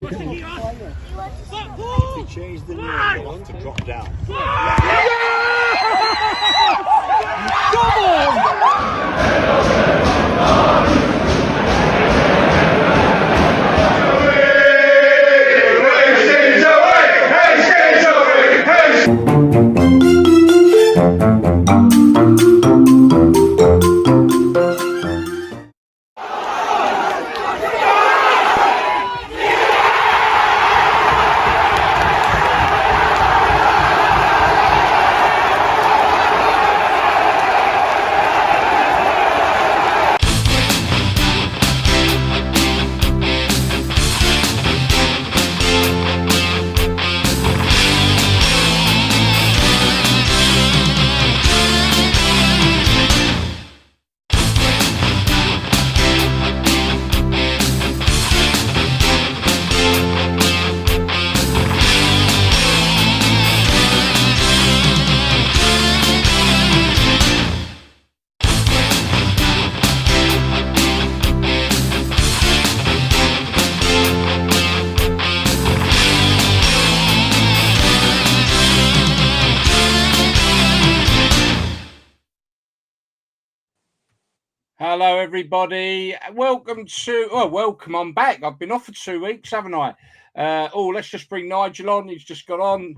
He changed the name to drop down. Come on! Hello, everybody. Welcome. I'm back. I've been off for 2 weeks, haven't I? Let's just bring Nigel on. He's just got on.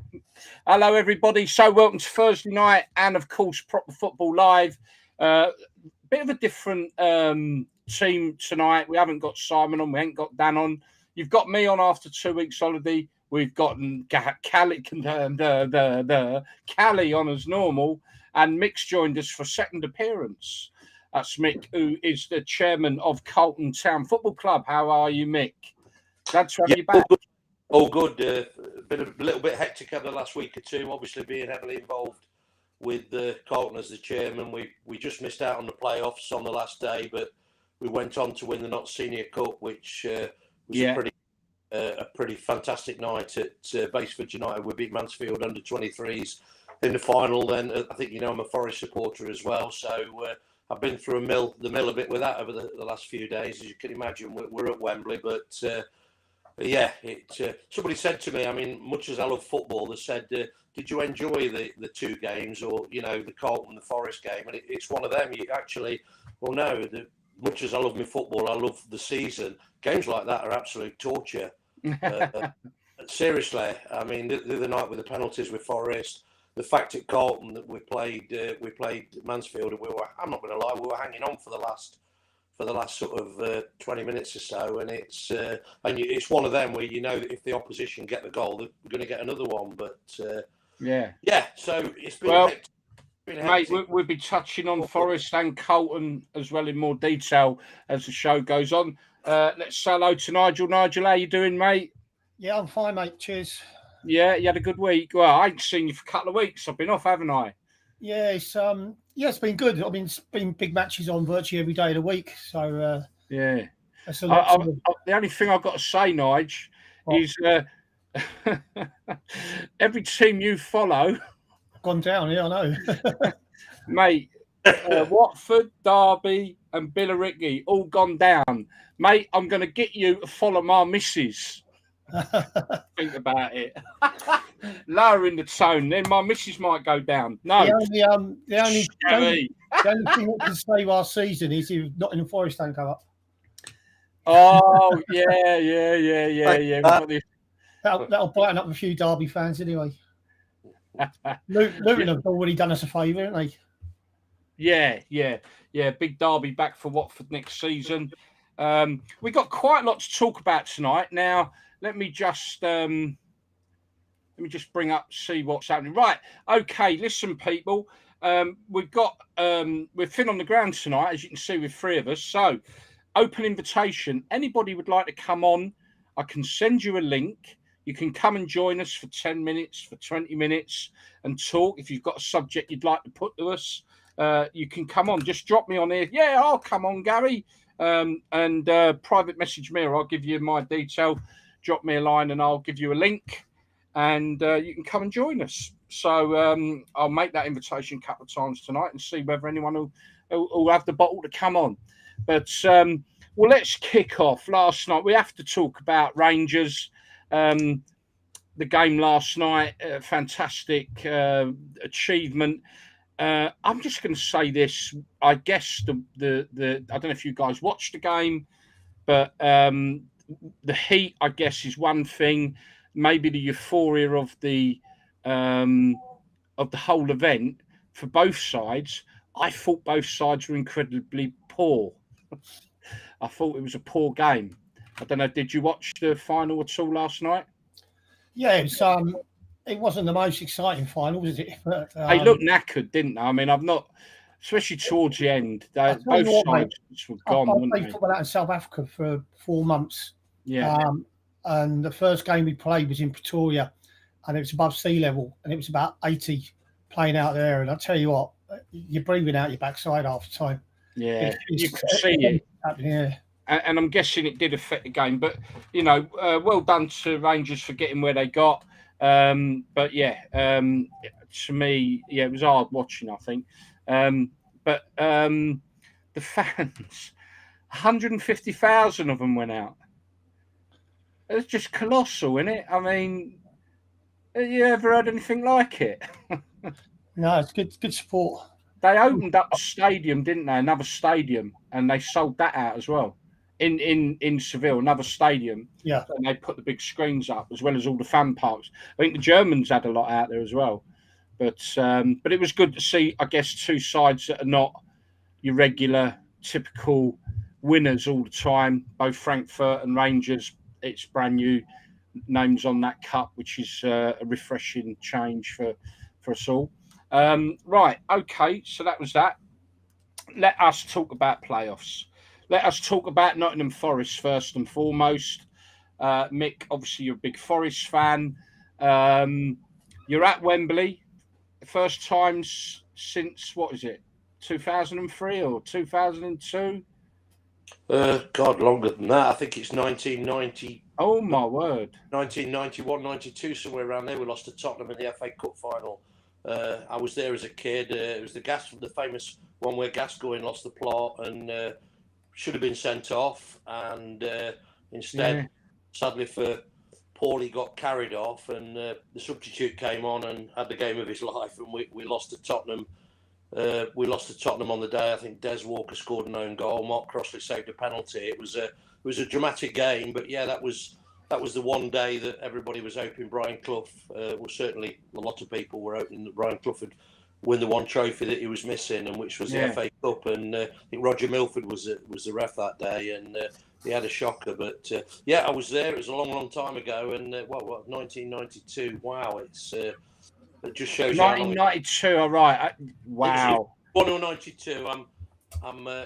Hello, everybody. So welcome to Thursday night and, of course, Proper Football Live. Bit of a different team tonight. We haven't got Simon on. We ain't got Dan on. You've got me on after 2 weeks holiday. We've got Callie on as normal. And Mick's joined us for second appearance. That's Mick, who is the chairman of Carlton Town Football Club. How are you, Mick? Glad to have you back. All good. Been a little bit hectic over the last week or two, obviously being heavily involved with Carlton as the chairman. We just missed out on the playoffs on the last day, but we went on to win the Not Senior Cup, which was a pretty fantastic night at Baseford United. We beat Mansfield under 23s in the final. Then I think I'm a Forest supporter as well, so I've been through the mill a bit with that over the last few days. As you can imagine, we're at Wembley, but somebody said to me, I mean, much as I love football, they said, did you enjoy the two games or, the Carlton, the Forest game? And it's one of them. Much as I love my football, I love the season. Games like that are absolute torture. Seriously, I mean, the other night with the penalties with Forest, the fact at Carlton that we played Mansfield, and I'm not going to lie, we were hanging on for the last sort of 20 minutes or so, and it's one of them where that if the opposition get the goal, they're going to get another one. But so it's been mate, we'll be touching on Forest and Carlton as well in more detail as the show goes on. Let's say hello to Nigel. Nigel, how you doing, mate? Yeah, I'm fine, mate. Cheers. Yeah, you had a good week. Well, I ain't seen you for a couple of weeks. I've been off, haven't I? Yeah, it's been good. I mean, it's been big matches on virtually every day of the week. So that's a lot. The only thing I've got to say, Nigel, is every team you follow gone down. Yeah, I know, mate. Watford, Derby, and Billericay all gone down, mate. I'm going to get you to follow my missus. Think about it. Lowering the tone, then my missus might go down. No, the only thing that can save our season is if Nottingham Forest don't go up. Oh yeah. That'll brighten up a few Derby fans anyway. Luton have already done us a favour, haven't they? Yeah. Big Derby back for Watford next season. We got quite a lot to talk about tonight. Now, let me just bring up, see what's happening. Right, okay. Listen, people. We're thin on the ground tonight, as you can see, with three of us. So, open invitation. Anybody would like to come on? I can send you a link. You can come and join us for 10 minutes, for 20 minutes, and talk. If you've got a subject you'd like to put to us, you can come on. Just drop me on here. Yeah, I'll come on, Gary. And private message me, or I'll give you my detail. Drop me a line and I'll give you a link, and you can come and join us. So I'll make that invitation a couple of times tonight and see whether anyone will have the bottle to come on. But let's kick off. Last night, we have to talk about Rangers. the game last night, fantastic achievement. I'm just going to say this. I guess the I don't know if you guys watched the game, but the heat, I guess, is one thing. Maybe the euphoria of the whole event for both sides. I thought both sides were incredibly poor. I thought it was a poor game. I don't know. Did you watch the final at all last night? Yeah, it wasn't the most exciting final, was it? But, they looked knackered, didn't they? I mean, I've not, especially towards the end. Both sides were gone. I played football out in South Africa for 4 months. Yeah. And the first game we played was in Pretoria, and it was above sea level, and it was about 80 playing out there. And I tell you what, you're breathing out your backside half the time. Yeah, you could see it. Yeah. And I'm guessing it did affect the game, but well done to Rangers for getting where they got. But yeah, to me, it was hard watching, I think. But the fans, 150,000 of them went out. It's just colossal, isn't it? I mean, have you ever heard anything like it? No, it's good support. They opened up a stadium, didn't they? Another stadium, and they sold that out as well. In Seville, another stadium. Yeah. And they put the big screens up as well as all the fan parks. I think the Germans had a lot out there as well. But it was good to see, I guess, two sides that are not your regular, typical winners all the time. Both Frankfurt and Rangers, it's brand new names on that cup, which is a refreshing change for us all. Right, okay, so that was that. Let us talk about playoffs. Let us talk about Nottingham Forest first and foremost. Mick, obviously you're a big Forest fan. You're at Wembley. First time since, 2003 or 2002? God, longer than that. I think it's 1990. Oh, my word. 1991, 92, somewhere around there. We lost to Tottenham in the FA Cup final. I was there as a kid. It was the famous one where Gascoigne lost the plot and should have been sent off, and instead, sadly for Paul, he got carried off, and the substitute came on and had the game of his life, and we lost to Tottenham. We lost to Tottenham on the day. I think Des Walker scored an own goal. Mark Crossley saved a penalty. It was a dramatic game, but yeah, that was the one day that everybody was hoping Brian Clough. Well, certainly a lot of people were hoping that Brian Clough would win the one trophy that he was missing, and which was the FA Cup. And I think Roger Milford was the ref that day, and he had a shocker. But I was there. It was a long time ago, and 1992. Wow, it just shows 1992. All right. Wow. 1992.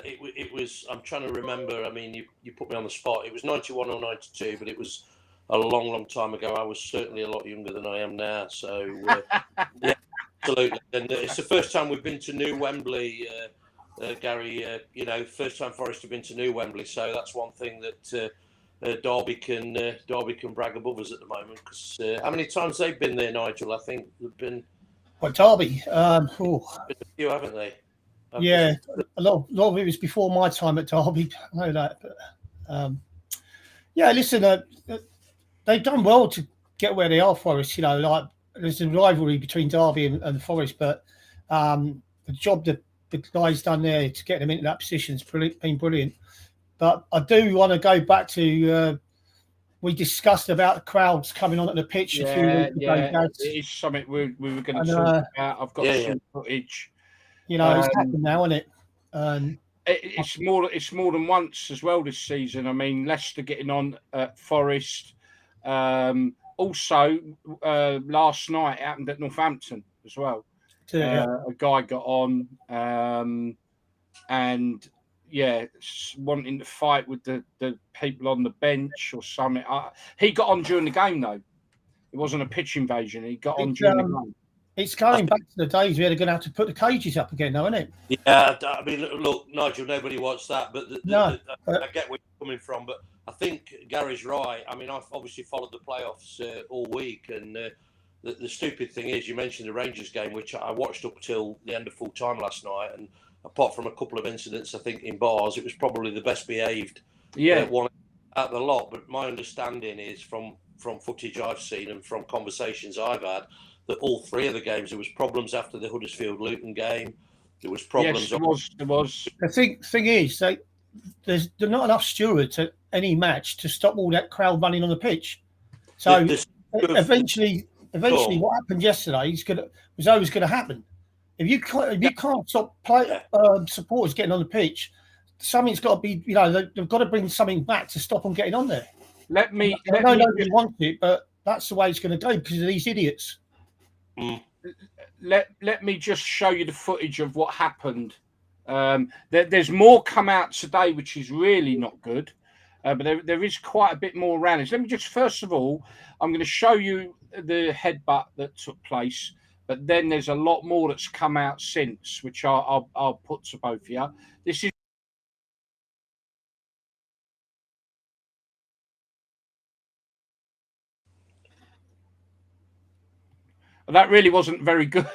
It was. I'm trying to remember. I mean, you put me on the spot. It was 91 or 92, but it was a long time ago. I was certainly a lot younger than I am now. So yeah. Absolutely, and it's the first time we've been to New Wembley, Gary. First time Forest have been to New Wembley, so that's one thing that Derby can brag above us at the moment. Because how many times they've been there, Nigel? I think they've been. What, Derby? Been a few, haven't they? Yeah, a lot of it was before my time at Derby. I know that, but listen, they've done well to get where they are, Forest. There's a rivalry between Derby and Forest, but the job that the guys done there to get them into that position has been brilliant. But I do want to go back to we discussed about the crowds coming on at the pitch a few weeks ago. It is something we were going to talk about. I've got some footage. It's happened now, isn't it? It's more than once as well this season. I mean, Leicester getting on at Forest. Also, last night it happened at Northampton as well. A guy got on and wanting to fight with the people on the bench or something. He got on during the game though. It wasn't a pitch invasion. He got on during the game. It's going back to the days where they're going to have to put the cages up again, though, isn't it? Yeah, I mean, look, Nigel, nobody wants that, but I get where you're coming from. But I think Gary's right. I mean, I've obviously followed the playoffs all week, and the stupid thing is, you mentioned the Rangers game, which I watched up till the end of full time last night, and apart from a couple of incidents, I think in bars, it was probably the best behaved one at the lot. But my understanding is from from footage I've seen and from conversations I've had, that all three of the games there was problems after the Huddersfield Luton game. There was problems. Yes, there was. The thing is, there's not enough stewards at any match to stop all that crowd running on the pitch. So eventually, what happened yesterday was always going to happen. If you can't stop supporters getting on the pitch, something's got to be. They've got to bring something back to stop them getting on there. I know nobody wants it, but that's the way it's going to go because of these idiots. Let me just show you the footage of what happened. There's more come out today, which is really not good. But there is quite a bit more around this. Let me just, first of all, I'm going to show you the headbutt that took place. But then there's a lot more that's come out since, which I'll put to both of you. This is. That really wasn't very good.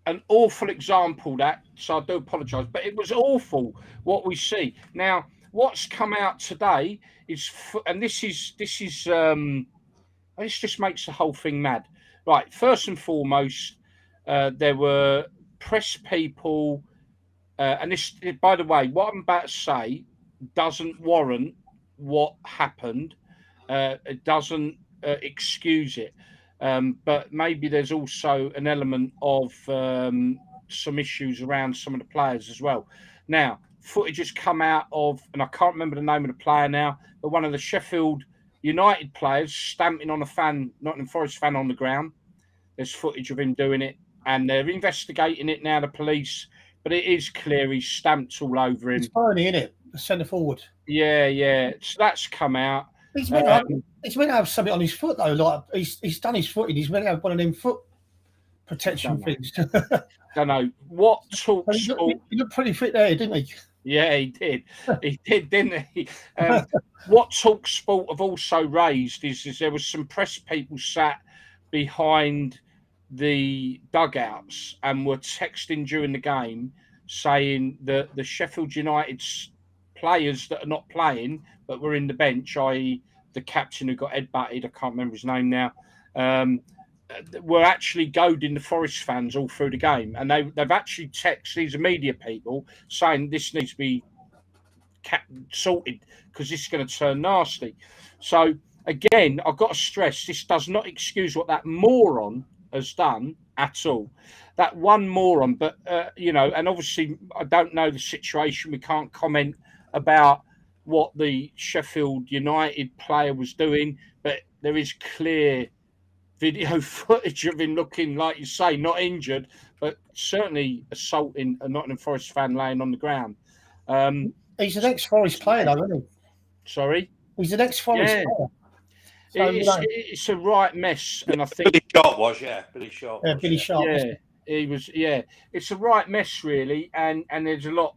An awful example, that, so I do apologise, but it was awful what we see. Now, what's come out today is, and this just makes the whole thing mad. Right, first and foremost, there were press people, and this, by the way, what I'm about to say doesn't warrant what happened. It doesn't excuse it. But maybe there's also an element of some issues around some of the players as well. Now, footage has come out of, and I can't remember the name of the player now, but one of the Sheffield United players stamping on a fan, Nottingham Forest fan on the ground. There's footage of him doing it, and they're investigating it now, the police, but it is clear he's stamped all over him. It's funny, isn't it? The centre forward. Yeah. So that's come out. He's meant to have something on his foot though. Like he's done his footing. He's meant to have one of them foot protection things. Don't know what talk. He looked pretty fit there, didn't he? Yeah, he did. He did, didn't he? What Talk Sport have also raised is there was some press people sat behind the dugouts and were texting during the game saying that the Sheffield United players that are not playing but were in the bench, i.e. the captain who got headbutted, I can't remember his name now, were actually goading the Forest fans all through the game. And they've actually texted, these are media people, saying this needs to be sorted because this is going to turn nasty. So, again, I've got to stress, this does not excuse what that moron has done at all. That one moron, but, and obviously I don't know the situation. We can't comment about what the Sheffield United player was doing, but there is clear video footage of him looking, like you say, not injured, but certainly assaulting a Nottingham Forest fan laying on the ground. He's an ex-Forest player, though, isn't he? Sorry? He's an ex-Forest player. So, it's a right mess, and I think Billy Sharp was, Billy Sharp. Yeah, Billy Sharp. Yeah, he was. Yeah, it's a right mess, really, and there's a lot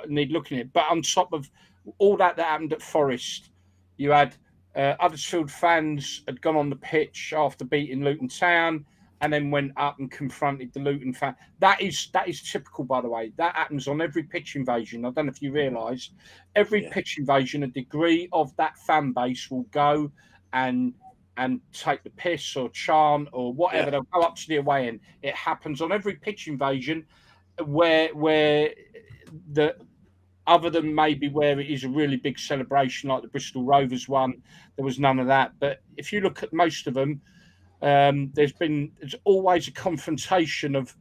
need looking at. But on top of all that happened at Forest, you had Huddersfield fans had gone on the pitch after beating Luton Town, and then went up and confronted the Luton fan. That is typical, by the way. That happens on every pitch invasion. I don't know if you realise, every pitch invasion, a degree of that fan base will go and take the piss or chant or whatever. They'll go up to the away end. It happens on every pitch invasion where the other than maybe where it is a really big celebration like the Bristol Rovers one, there was none of that. But if you look at most of them, there's always a confrontation of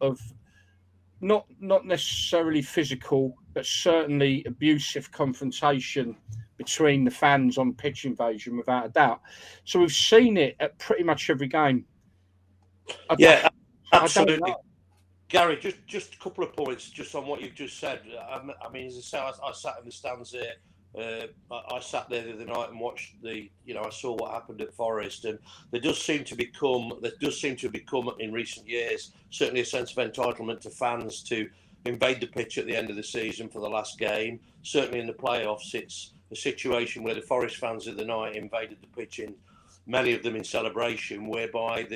not necessarily physical, but certainly abusive confrontation between the fans on pitch invasion, without a doubt. So we've seen it at pretty much every game. Absolutely. Gary, just a couple of points just on what you've just said. I mean, as I say, I sat in the stands there. I sat there the other night and watched I saw what happened at Forest, and there does seem to have become in recent years certainly a sense of entitlement to fans to invade the pitch at the end of the season for the last game. Certainly in the playoffs, it's a situation where the Forest fans of the night invaded the pitch, in many of them in celebration, whereby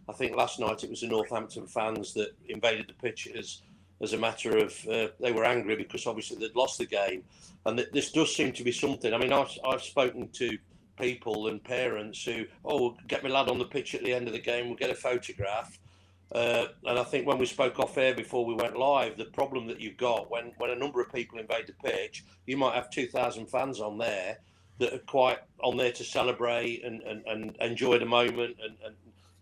I think last night it was the Northampton fans that invaded the pitch as as a matter of they were angry because obviously they'd lost the game, and this does seem to be something. I mean, I've spoken to people and parents who, oh, get my lad on the pitch at the end of the game, we'll get a photograph. And I think when we spoke off air before we went live, the problem that you've got when a number of people invade the pitch, you might have 2,000 fans on there that are quite on there to celebrate and enjoy the moment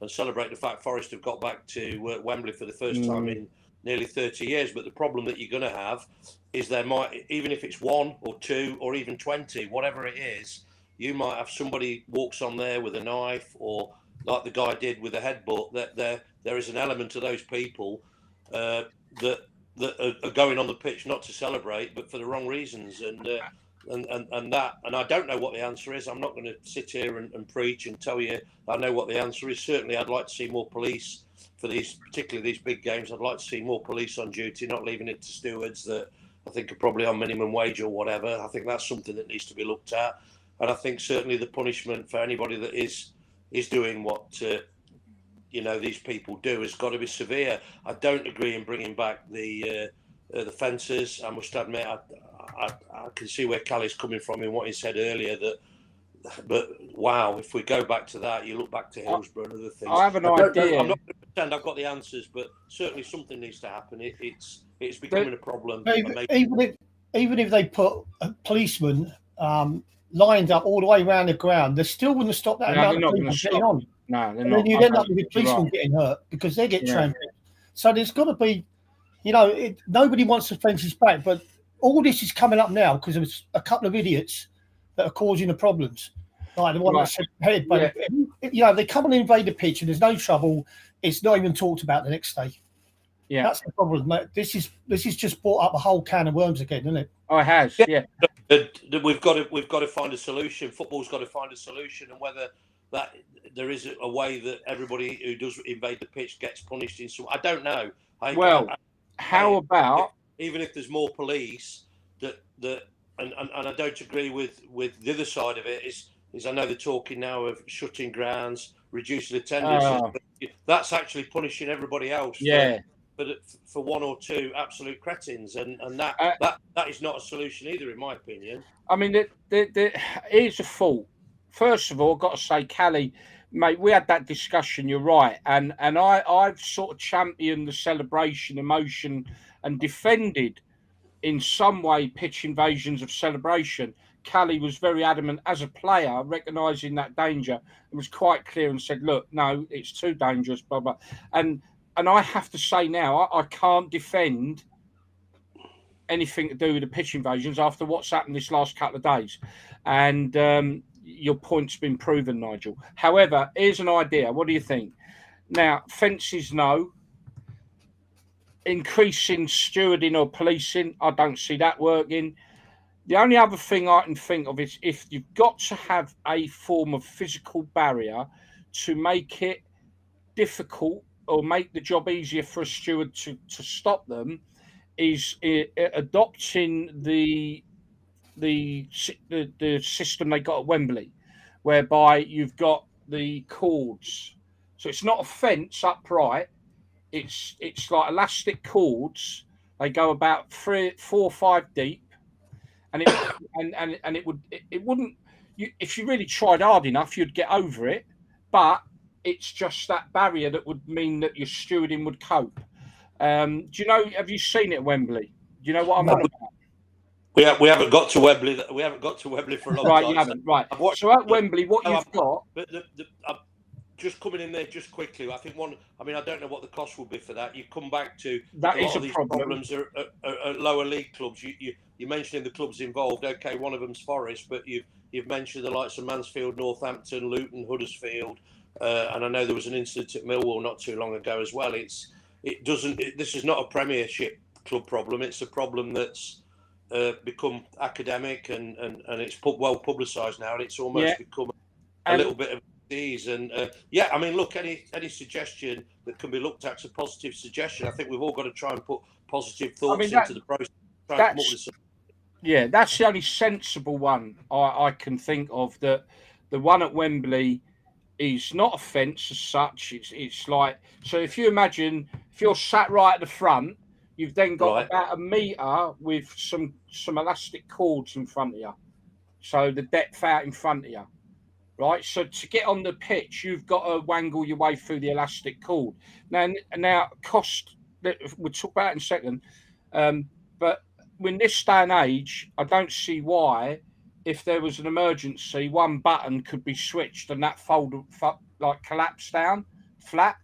and celebrate the fact Forest have got back to Wembley for the first time in nearly 30 years. But the problem that you're going to have is there might, even if it's 1 or 2 or even 20, whatever it is, you might have somebody walks on there with a knife, or like the guy did with a headbutt. That there is an element of those people that are going on the pitch not to celebrate, but for the wrong reasons. And I don't know what the answer is. I'm not going to sit here and preach and tell you I know what the answer is. Certainly, I'd like to see more police for these, particularly these big games. I'd like to see more police on duty, not leaving it to stewards that I think are probably on minimum wage or whatever. I think that's something that needs to be looked at. And I think certainly the punishment for anybody that is doing what these people do has got to be severe. I don't agree in bringing back the fences. I must admit, I can see where Callie's coming from in what he said earlier. But wow, if we go back to that, you look back to Hillsborough and other things. I have an idea. I'm not going to pretend I've got the answers, but certainly something needs to happen. It's becoming a problem. Even if they put a policeman lined up all the way around the ground, they still wouldn't stop that amount of people getting on. No, they're and not. Then you'd end up with the policemen getting hurt because they get trampled. So there's got to be, nobody wants the fences back, but all this is coming up now because there's a couple of idiots that are causing the problems. Like the one that said head, but they come and invade the pitch and there's no trouble. It's not even talked about the next day. Yeah, that's the problem, mate. This is just brought up a whole can of worms again, isn't it? Oh, it has. Yeah. We've got to find a solution. Football's got to find a solution, and whether that there is a way that everybody who does invade the pitch gets punished in some. I don't know. How about even if there's more police and I don't agree with the other side of it is I know they're talking now of shutting grounds, reducing attendance. That's actually punishing everybody else. Yeah. For 1 or 2 absolute cretins, and that is not a solution either, in my opinion. I mean, here's a fault. First of all, I've got to say, Callie, mate, we had that discussion. You're right, and I've sort of championed the celebration, emotion, and defended in some way pitch invasions of celebration. Callie was very adamant as a player, recognising that danger, and was quite clear and said, "Look, no, it's too dangerous." Blah blah, And I have to say now, I can't defend anything to do with the pitch invasions after what's happened this last couple of days. And your point's been proven, Nigel. However, here's an idea. What do you think? Now, fences, no. Increasing stewarding or policing, I don't see that working. The only other thing I can think of is if you've got to have a form of physical barrier to make it difficult or make the job easier for a steward to stop them, is adopting the system they got at Wembley, whereby you've got the cords. So it's not a fence upright. It's like elastic cords. They go about 4 or 5 deep, and it wouldn't. If you really tried hard enough, you'd get over it, but it's just that barrier that would mean that your stewarding would cope. Do you know? Have you seen it at Wembley? Do you know what I'm on about? We haven't got to Wembley. We haven't got to Wembley for a long time. Right, you haven't. Right. So at Wembley, what you've got? Just coming in there just quickly. I think I don't know what the cost will be for that. You come back to that is a lot of these problem. Problems are lower league clubs. You're mentioning the clubs involved. Okay, one of them's Forest, but you've mentioned the likes of Mansfield, Northampton, Luton, Huddersfield. And I know there was an incident at Millwall not too long ago as well. This is not a Premiership club problem. It's a problem that's become academic and it's well publicised now, and it's almost become a little bit of a disease. And I mean, look, any suggestion that can be looked at is a positive suggestion. I think we've all got to try and put positive thoughts into the process. That's the only sensible one I can think of. That the one at Wembley is not a fence as such. It's like, so if you imagine if you're sat right at the front, You've then got Right. about a metre with some elastic cords in front of you. So the depth out in front of you. Right. So to get on the pitch, you've got to wangle your way through the elastic cord. Now cost, we'll talk about it in a second. But in this day and age, I don't see why, if there was an emergency, one button could be switched and that like collapse down flat,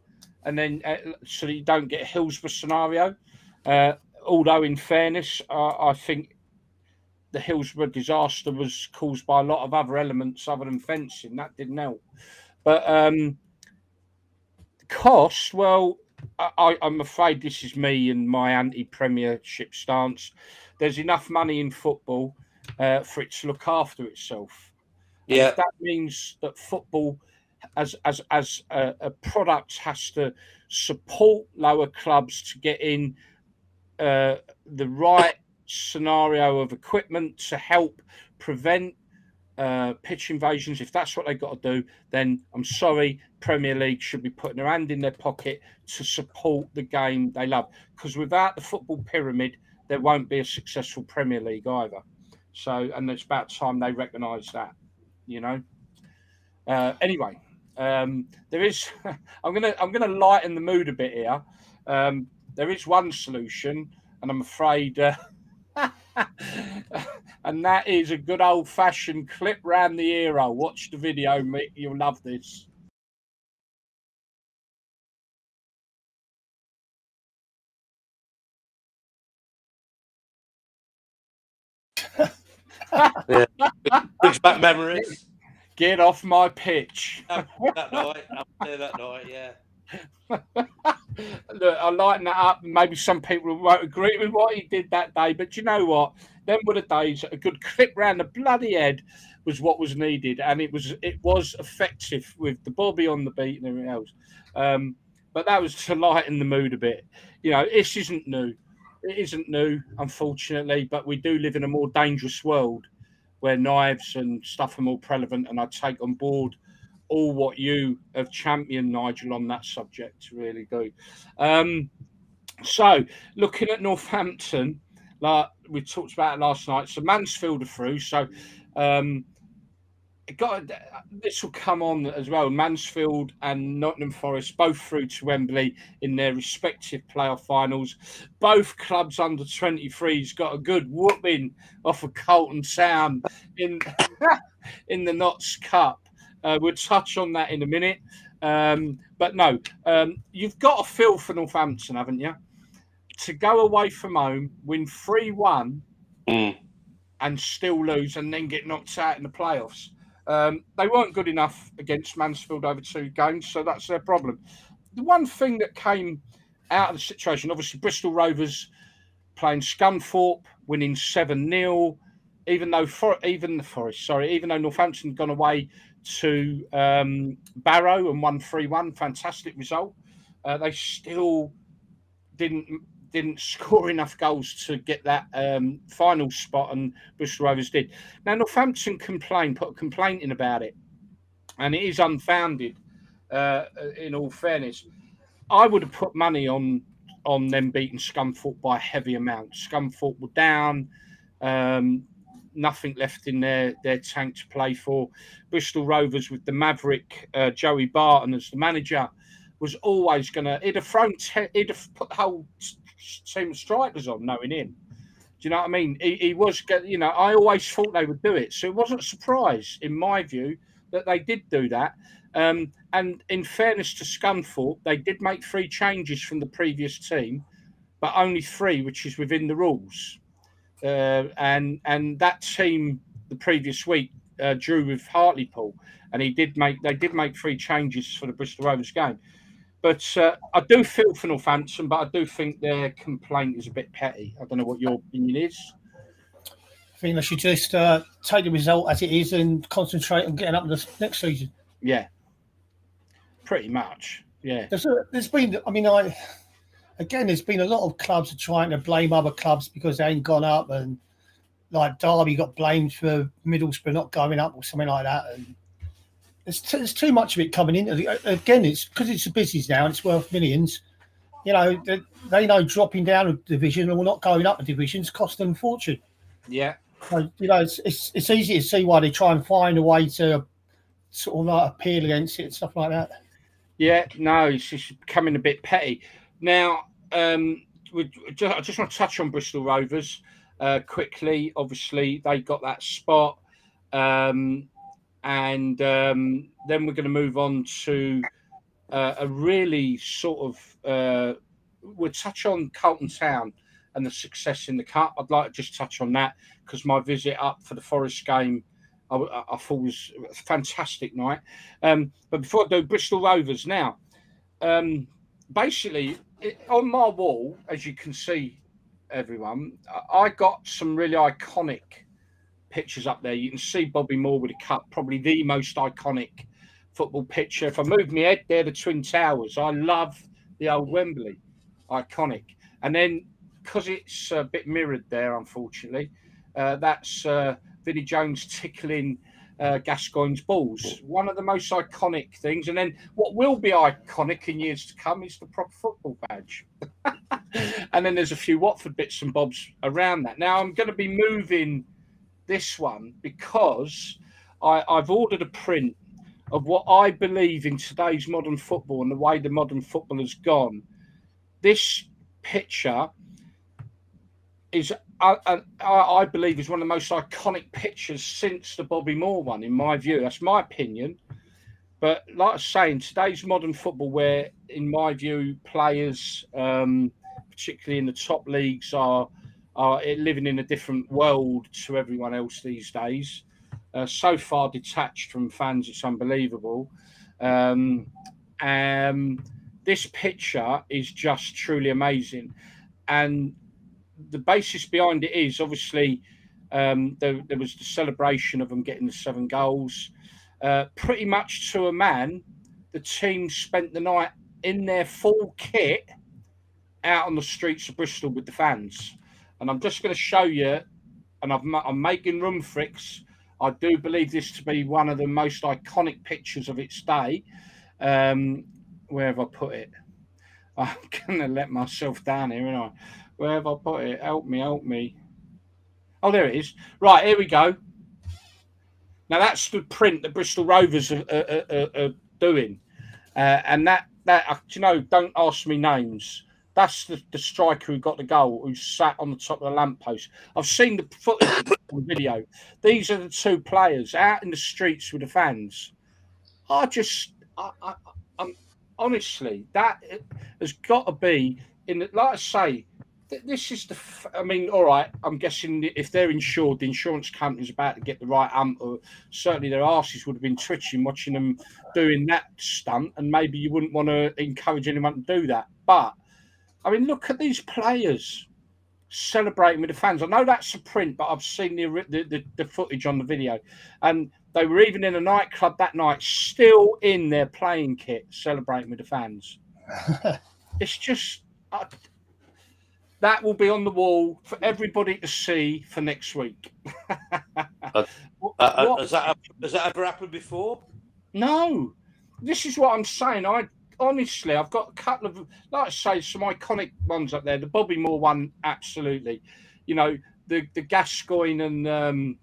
and then so that you don't get a Hillsborough scenario. Although in fairness, I think the Hillsborough disaster was caused by a lot of other elements other than fencing. That didn't help. But cost, well, I'm afraid this is me and my anti-Premiership stance. There's enough money in football for it to look after itself. And Yeah. if that means that football as a product has to support lower clubs to get in the right scenario of equipment to help prevent pitch invasions, if that's what they've got to do, then I'm sorry, Premier League should be putting their hand in their pocket to support the game they love. Because without the football pyramid, there won't be a successful Premier League either. So, and it's about time they recognise that, you know. Anyway, there is. I'm gonna lighten the mood a bit here. There is one solution, and I'm afraid. And that is a good old-fashioned clip round the hero. Watch the video, Mick. You'll love this. Yeah. Brings back memories. Get off my pitch. That night, after that night, yeah. Look, I lighten that up. Maybe some people won't agree with what he did that day, but you know what? Them were the days. A good clip round the bloody head was what was needed, and it was effective with the Bobby on the beat and everything else. But that was to lighten the mood a bit. You know, this isn't new. It isn't new, unfortunately, but we do live in a more dangerous world where knives and stuff are more prevalent, and I take on board all what you have championed, Nigel, on that subject, really do. So, looking at Northampton, like we talked about it last night, so Mansfield are through. So, this will come on as well. Mansfield and Nottingham Forest both through to Wembley in their respective playoff finals. Both clubs under 23s got a good whooping off of Carlton Town in the Notts Cup. We'll touch on that in a minute. But no, you've got a feel for Northampton, haven't you? To go away from home, win 3-1 and still lose and then get knocked out in the playoffs. They weren't good enough against Mansfield over 2 games, so that's their problem. The one thing that came out of the situation, obviously Bristol Rovers playing Scunthorpe, winning 7-0, even though Northampton had gone away to Barrow and won 3-1, fantastic result. They still didn't score enough goals to get that final spot, and Bristol Rovers did. Now, Northampton put a complaint in about it, and it is unfounded, in all fairness. I would have put money on them beating Scunthorpe by a heavy amount. Scunthorpe were down, nothing left in their tank to play for. Bristol Rovers, with the maverick Joey Barton as the manager, was always going to... He'd have put the whole team of strikers on, knowing him. Do you know what I mean? He was, you know, I always thought they would do it. So it wasn't a surprise, in my view, that they did do that. And in fairness to Scunthorpe, they did make 3 changes from the previous team, but only 3, which is within the rules. And that team the previous week drew with Hartlepool, and they did make 3 changes for the Bristol Rovers game. But I do feel for Northampton, but I do think their complaint is a bit petty. I don't know what your opinion is. I think they should just take the result as it is and concentrate on getting up the next season. Yeah, pretty much. Yeah. There's been, I mean, there's been a lot of clubs trying to blame other clubs because they ain't gone up, and like Derby got blamed for Middlesbrough not going up or something like that. And there's too much of it coming in. Again, it's because it's a business now and it's worth millions. you know, they know dropping down a division or not going up a division's cost them a fortune. Yeah. So, you know, it's easy to see why they try and find a way to sort of like appeal against it and stuff like that. Yeah, no, it's just becoming a bit petty. Now, I just want to touch on Bristol Rovers quickly. Obviously, they got that spot. And then we're going to move on to a really sort of we'll touch on Carlton Town and the success in the cup. I'd like to just touch on that because my visit up for the Forest game I thought was a fantastic night. But before I do, Bristol Rovers now. Basically, on my wall, as you can see, everyone, I got some really iconic pictures up there. You can see Bobby Moore with a cup, probably the most iconic football picture. If I move my head, they're the Twin Towers. I love the old Wembley, iconic. And then, because it's a bit mirrored there, unfortunately, that's Vinnie Jones tickling Gascoigne's balls. One of the most iconic things. And then what will be iconic in years to come is the proper football badge. And then there's a few Watford bits and bobs around that. Now, I'm going to be moving this one because I've ordered a print of what I believe in today's modern football and the way the modern football has gone. This picture is, I believe, is one of the most iconic pictures since the Bobby Moore one, in my view. That's my opinion. But like I say, in today's modern football, where, in my view, players, particularly in the top leagues, are living in a different world to everyone else these days. So far detached from fans, it's unbelievable. This picture is just truly amazing. And the basis behind it is, obviously, there was the celebration of them getting the 7 goals. Pretty much to a man, the team spent the night in their full kit out on the streets of Bristol with the fans. And I'm just going to show you, and I'm making room for it. I do believe this to be one of the most iconic pictures of its day. Where have I put it? I'm going to let myself down here, aren't I? Where have I put it? Help me. Oh, there it is. Right, here we go. Now, that's the print that Bristol Rovers are doing. And that, you know, don't ask me names. That's the striker who got the goal, who sat on the top of the lamppost. I've seen the footage of the video. These are the 2 players out in the streets with the fans. I'm honestly, that has got to be in. Like I say, this is I mean, all right. I'm guessing if they're insured, the insurance company's about to get the right or certainly their arses would have been twitching watching them doing that stunt, and maybe you wouldn't want to encourage anyone to do that, but. I mean, look at these players celebrating with the fans. I know that's a print, but I've seen the footage on the video. And they were even in a nightclub that night, still in their playing kit, celebrating with the fans. It's just... that will be on the wall for everybody to see for next week. Has that ever happened before? No. This is what I'm saying. Honestly, I've got a couple of, like I say, some iconic ones up there. The Bobby Moore one, absolutely. You know, the Gascoigne and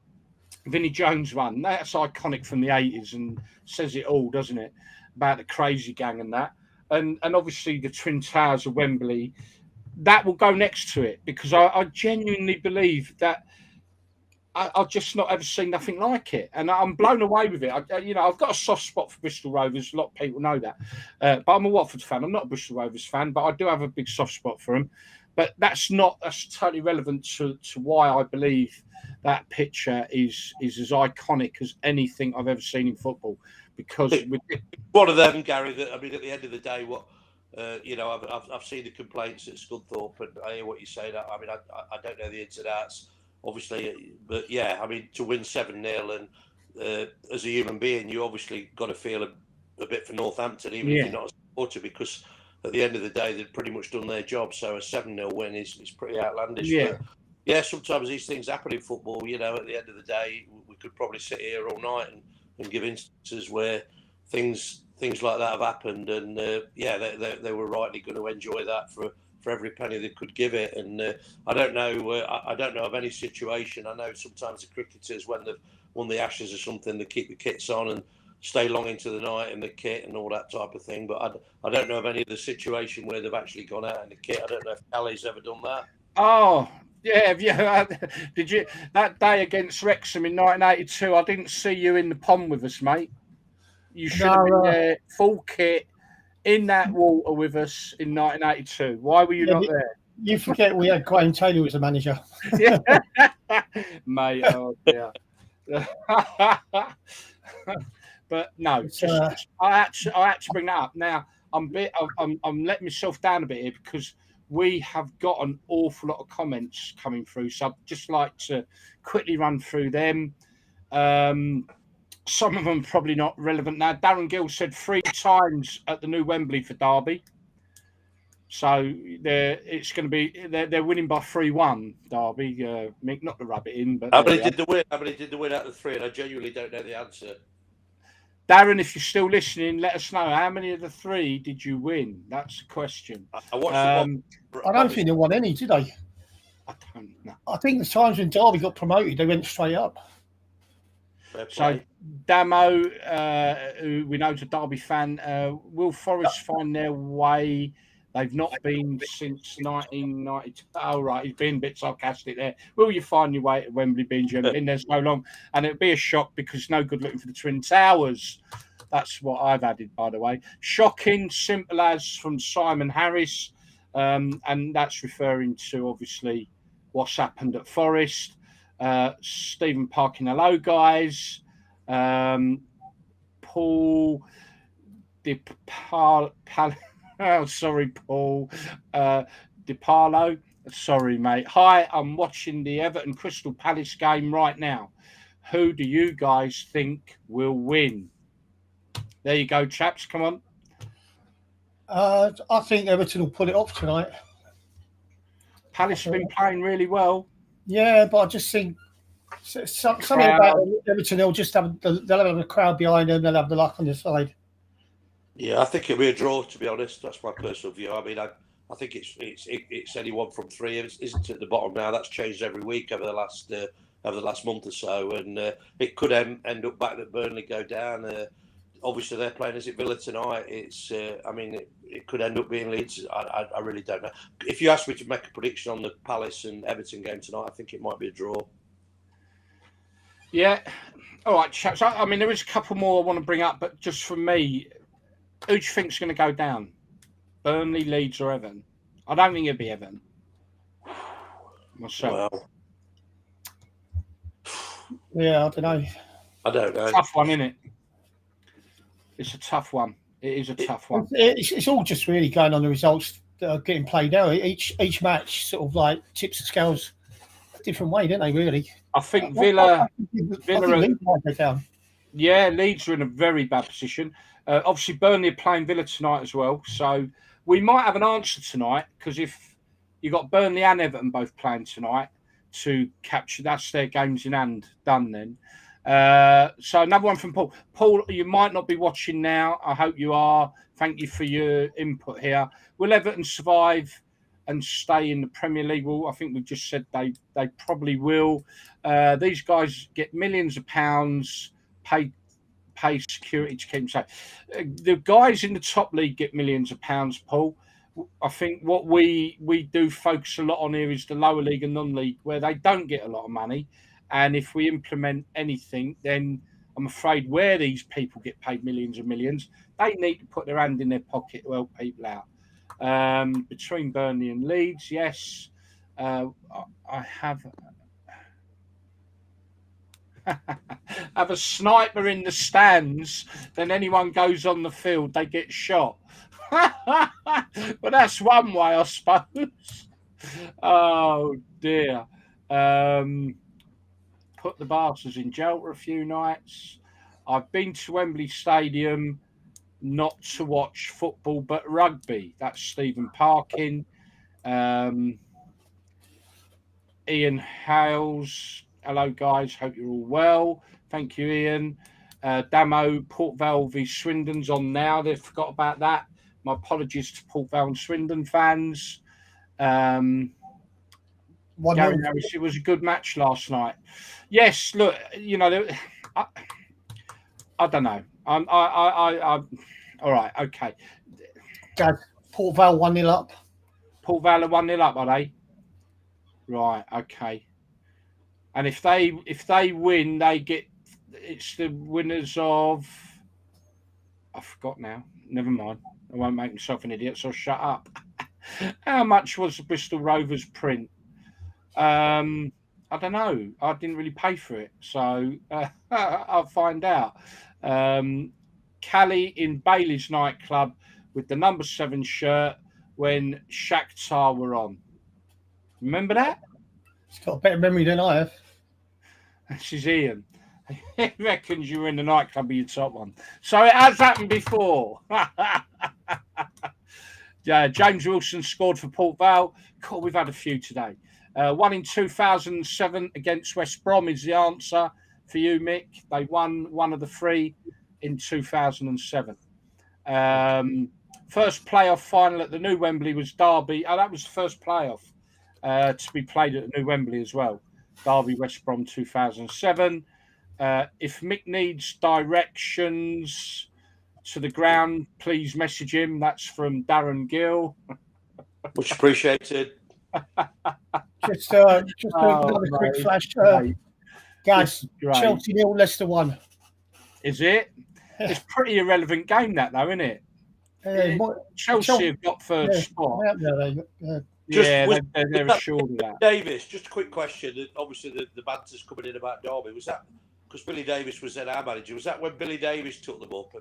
Vinnie Jones one, that's iconic from the 80s and says it all, doesn't it? About the crazy gang and that. And obviously the Twin Towers of Wembley, that will go next to it because I genuinely believe that I've just not ever seen nothing like it, and I'm blown away with it. I've got a soft spot for Bristol Rovers. A lot of people know that, but I'm a Watford fan. I'm not a Bristol Rovers fan, but I do have a big soft spot for them. But that's totally relevant to why I believe that picture is as iconic as anything I've ever seen in football. Because one of them, Gary. That I mean, at the end of the day, what I've seen the complaints at Scunthorpe, and I hear what you say. That I mean, I don't know the ins and outs. Obviously, but yeah, I mean, to win 7-0 and as a human being, you obviously got to feel a bit for Northampton, even if you're not a supporter, because at the end of the day, they've pretty much done their job. So a 7-0 win is pretty outlandish. Yeah. But yeah, sometimes these things happen in football. You know, at the end of the day, we could probably sit here all night and give instances where things things like that have happened, and they were rightly going to enjoy that for every penny they could give it. And I don't know of any situation. I know sometimes the cricketers, when they've won the Ashes or something, they keep the kits on and stay long into the night in the kit and all that type of thing. But I don't know of any other situation where they've actually gone out in the kit. I don't know if Ali's ever done that. Oh, yeah. Did you that day against Wrexham in 1982? I didn't see you in the pond with us, mate. You should have been there, full kit, in that water with us in 1982. Why were you not there? You forget we had Graham Taylor as a manager. Yeah. Mate, oh dear. But no, I had to bring that up. Now I'm letting myself down a bit here because we have got an awful lot of comments coming through. So I'd just like to quickly run through them. Some of them probably not relevant now. Darren Gill said 3 times at the new Wembley for Derby. So it's going to be they're winning by 3-1. Derby, Mick, not to rub it in, but how many did the win out of 3? And I genuinely don't know the answer. Darren, if you're still listening, let us know how many of the 3 did you win. That's the question. I watched I don't think they won any, did they? I don't know. I think the times when Derby got promoted, they went straight up. So Damo, who we know is a Derby fan, will Forest find their way? They've not been since 1992. Oh, right, he's been a bit sarcastic there. Will you find your way to Wembley, being been there so long? And it'd be a shock because no good looking for the Twin Towers. That's what I've added, by the way. Shocking, simple as from Simon Harris. And that's referring to, obviously, what's happened at Forest. Stephen Parkin, hello guys. Paul sorry, Paul DiPaolo. Sorry, mate. Hi, I'm watching the Everton Crystal Palace game right now. Who do you guys think will win? There you go, chaps. Come on. I think Everton will pull it off tonight. Palace have been playing really well. Yeah, but I just think something about Everton, they'll have a crowd behind them, they'll have the luck on their side. Yeah, I think it'll be a draw, to be honest. That's my personal view. I mean, I think it's anyone from 3, isn't it, at the bottom now? That's changed every week over the last month or so, and it could end up back that Burnley go down. Obviously, they're playing as it Villa tonight. It's, it could end up being Leeds. I really don't know. If you ask me to make a prediction on the Palace and Everton game tonight, I think it might be a draw. Yeah. All right, chaps. I mean, there is a couple more I want to bring up, but just for me, who do you think's going to go down? Burnley, Leeds, or Everton? I don't think it'll be Everton. Myself. Well, yeah, I don't know. I don't know. Tough one, isn't it? It's a tough one. It is a tough one. It's all just really going on the results that are getting played out. Each match sort of like tips the scales a different way, don't they, really? I think Villa Leeds might go down. Yeah, Leeds are in a very bad position. Obviously, Burnley are playing Villa tonight as well. So we might have an answer tonight because if you've got Burnley and Everton both playing tonight to capture, that's their games in hand done then. So another one from Paul. Paul, you might not be watching now. I hope you are. Thank you for your input here. Will Everton survive and stay in the Premier League? Well, I think we've just said they probably will. These guys get millions of pounds, pay security to keep them safe. The guys in the top league get millions of pounds, Paul. I think what we do focus a lot on here is the lower league and non-league, where they don't get a lot of money. And if we implement anything, then I'm afraid where these people get paid millions and millions, they need to put their hand in their pocket to help people out. Between Burnley and Leeds, yes, I have a sniper in the stands. Then anyone goes on the field, they get shot. But that's one way, I suppose. Oh dear. Put the bastards in jail for a few nights. I've been to Wembley Stadium not to watch football but rugby. That's Stephen Parkin. Ian Hales. Hello guys, hope you're all well. Thank you, Ian. Damo, Port Vale v Swindon's on now. They forgot about that. My apologies to Port Vale and Swindon fans. Gary 1-0. Harris, it was a good match last night. Yes, look, you know, I don't know. I'm all right. Okay. Dad, Port Vale 1-0 up. Port Vale are 1-0 up, are they? Right. Okay. And if they win, they get. It's the winners of. I forgot now. Never mind. I won't make myself an idiot, so shut up. How much was the Bristol Rovers print? I don't know. I didn't really pay for it, so I'll find out. Callie in Bailey's nightclub with the number 7 shirt when Shakhtar were on. Remember that? He's got a better memory than I have. This is Ian. He reckons you were in the nightclub with your top one. So it has happened before. James Wilson scored for Port Vale. God, we've had a few today. One in 2007 against West Brom is the answer for you, Mick. They won one of the 3 in 2007. First playoff final at the new Wembley was Derby. Oh, that was the first playoff to be played at the new Wembley as well. Derby, West Brom 2007. If Mick needs directions to the ground, please message him. That's from Darren Gill. Much appreciated. Just another quick flash. Guys, Chelsea 0, Leicester 1. Is it? It's a pretty irrelevant game, that, though, isn't it? Chelsea have got third spot. They're assured of that. Davis, just a quick question. Obviously, the banter's coming in about Derby. Was that because Billy Davis was then our manager? Was that when Billy Davis took them up?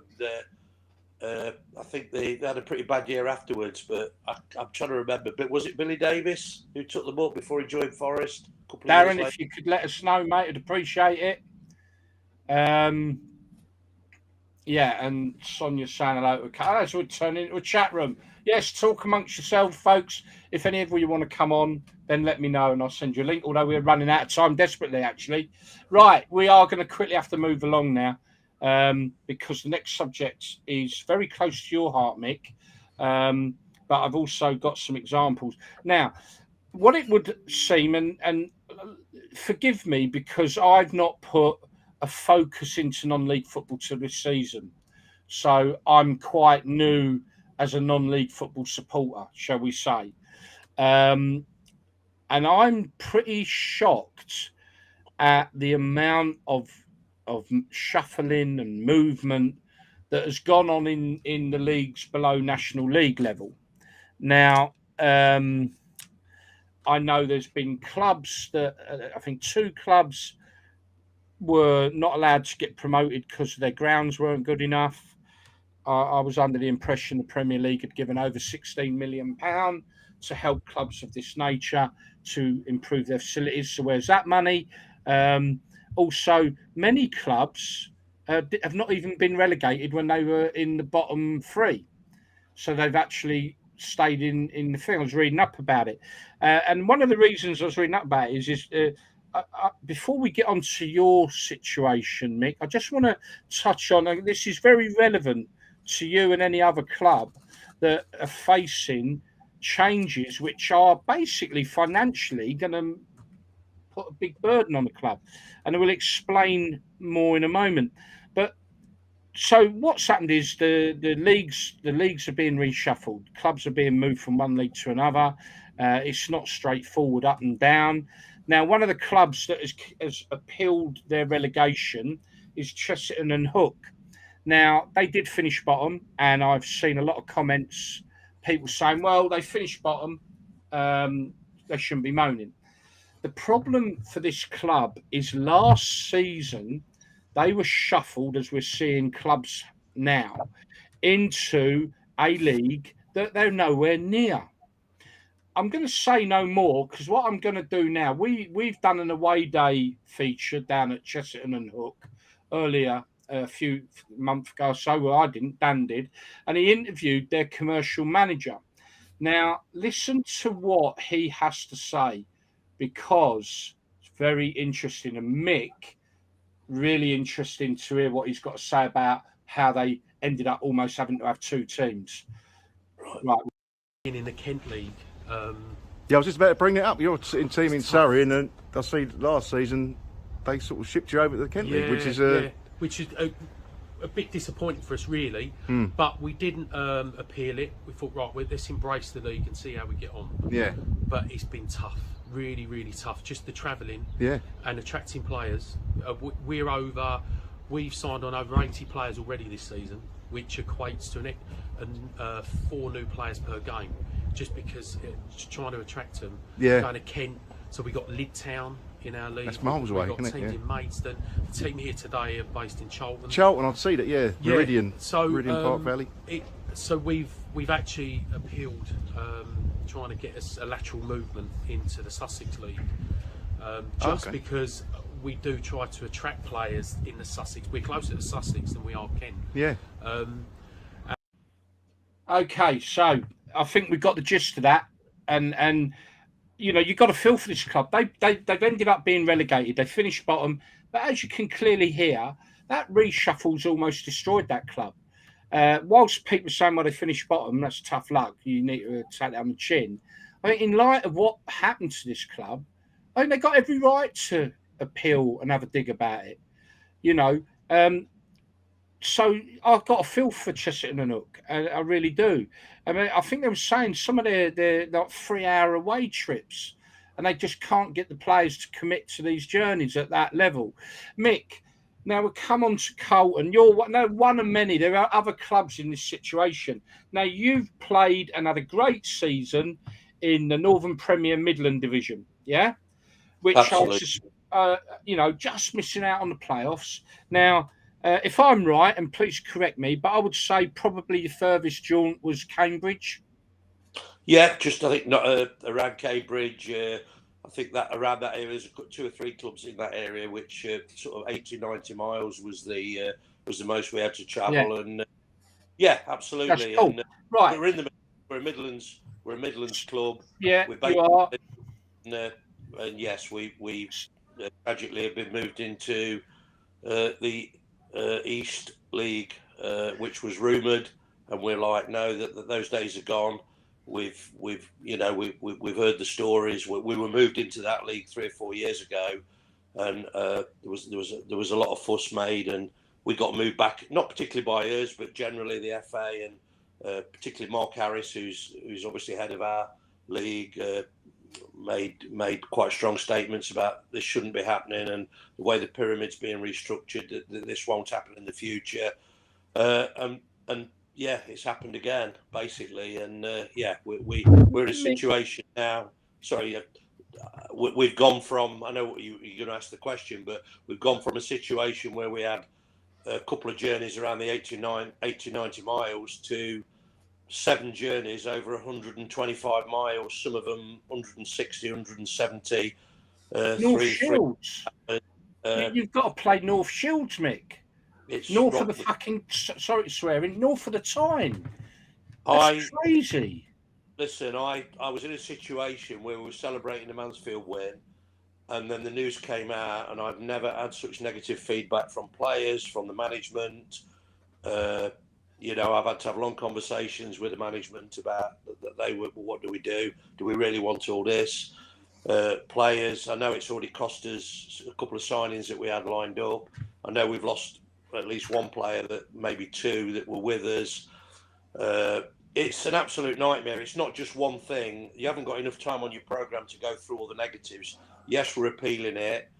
And I think they had a pretty bad year afterwards. But I'm trying to remember. But was it Billy Davis who took them up before he joined Forest? Darren, if you could let us know, mate, I'd appreciate it. Yeah, and Sonia's saying hello to us. We'll turn into a chat room. Yes, talk amongst yourselves, folks. If any of you want to come on, then let me know and I'll send you a link, although we're running out of time desperately, actually. Right, we are going to quickly have to move along now because the next subject is very close to your heart, Mick, but I've also got some examples. Now, what it would seem, and forgive me because I've not put a focus into non-league football to this season. So I'm quite new as a non-league football supporter, shall we say. And I'm pretty shocked at the amount of shuffling and movement that has gone on in the leagues below National League level. Now, I know there's been clubs that, I think 2 clubs were not allowed to get promoted because their grounds weren't good enough. I was under the impression the Premier League had given over £16 million to help clubs of this nature to improve their facilities. So where's that money? Also, many clubs have not even been relegated when they were in the bottom 3. So they've actually stayed in the thing. I was reading up about it. And one of the reasons I was reading up about it is before we get on to your situation, Mick, I just want to touch on, and this is very relevant to you and any other club that are facing changes which are basically financially going to put a big burden on the club. And I will explain more in a moment. But so what's happened is the leagues are being reshuffled. Clubs are being moved from one league to another. It's not straightforward up and down. Now, one of the clubs that has appealed their relegation is Chesterton and Hook. Now, they did finish bottom, and I've seen a lot of comments, people saying, well, they finished bottom, they shouldn't be moaning. The problem for this club is last season, they were shuffled, as we're seeing clubs now, into a league that they're nowhere near. I'm going to say no more because what I'm going to do now, we've done an away day feature down at Chesterton and Hook earlier, a few months ago. So well, I didn't, Dan did, and he interviewed their commercial manager. Now, listen to what he has to say because it's very interesting. And Mick, really interesting to hear what he's got to say about how they ended up almost having to have two teams. Right. In the Kent League. Yeah, I was just about to bring it up. You're in team in Surrey, and then I see last season they sort of shipped you over to the Kent League, which is a bit disappointing for us, really. But we didn't appeal it. We thought, right, let's embrace the league and see how we get on. Yeah. But it's been tough, really, really tough. Just the travelling and attracting players. We've signed on over 80 players already this season, which equates to 4 new players per game. Just because trying to attract them. Going to Kent. So we got Town in our league. That's miles away, isn't it? Teams in Maidstone. The team here today are based in Charlton. I'd see that. Yeah. Meridian. Meridian Park Valley. So we've actually appealed, trying to get us a lateral movement into the Sussex League, because we do try to attract players in the Sussex. We're closer to Sussex than we are Kent. Yeah. Okay, so I think we've got the gist of that, and you know, you've got to feel for this club. They've ended up being relegated. They finished bottom, but as you can clearly hear, that reshuffle's almost destroyed that club. Whilst people are saying, well, they finished bottom, that's tough luck. You need to take that on the chin. I think in light of what happened to this club, I think they got every right to appeal and have a dig about it. You know, so I've got a feel for Chesterton and Hook. I really do. I mean, I think they were saying some of their like 3-hour away trips, and they just can't get the players to commit to these journeys at that level. Mick, now we'll come on to Carlton. You're one of many. There are other clubs in this situation. Now, you've played and had a great season in the Northern Premier Midland Division, yeah? Which Absolutely. I was just missing out on the playoffs. Now, if I'm right, and please correct me, but I would say probably the furthest jaunt was Cambridge. Yeah, just I think not around Cambridge. I think that around that area, there's 2 or 3 clubs in that area, which sort of 80, 90 miles was the most we had to travel. Yeah. And absolutely. That's cool. And, right, we're a Midlands club. Yeah, you are. And yes, we tragically have been moved into the East League, which was rumoured, and we're like, no, that those days are gone. We've heard the stories. We were moved into that league 3 or 4 years ago, and there was a lot of fuss made, and we got moved back, not particularly by us, but generally the FA, and particularly Mark Harris, who's obviously head of our league, made quite strong statements about this shouldn't be happening, and the way the pyramid's being restructured, that this won't happen in the future. And yeah, it's happened again, basically. And we're in a situation now. Sorry, we've gone from, I know you're going to ask the question, but we've gone from a situation where we had a couple of journeys around the 80, 90 miles to 7 journeys over 125 miles, some of them 160, 170. North Shields. You've got to play North Shields, Mick. It's north of the fucking, sorry swearing, north of the Tyne. That's crazy. Listen, I was in a situation where we were celebrating the Mansfield win, and then the news came out, and I've never had such negative feedback from players, from the management. I've had to have long conversations with the management about that. They were, what do we do? Do we really want all this? Players, I know it's already cost us a couple of signings that we had lined up. I know we've lost at least one player, that maybe 2 that were with us. It's an absolute nightmare. It's not just one thing. You haven't got enough time on your programme to go through all the negatives. Yes, we're appealing it.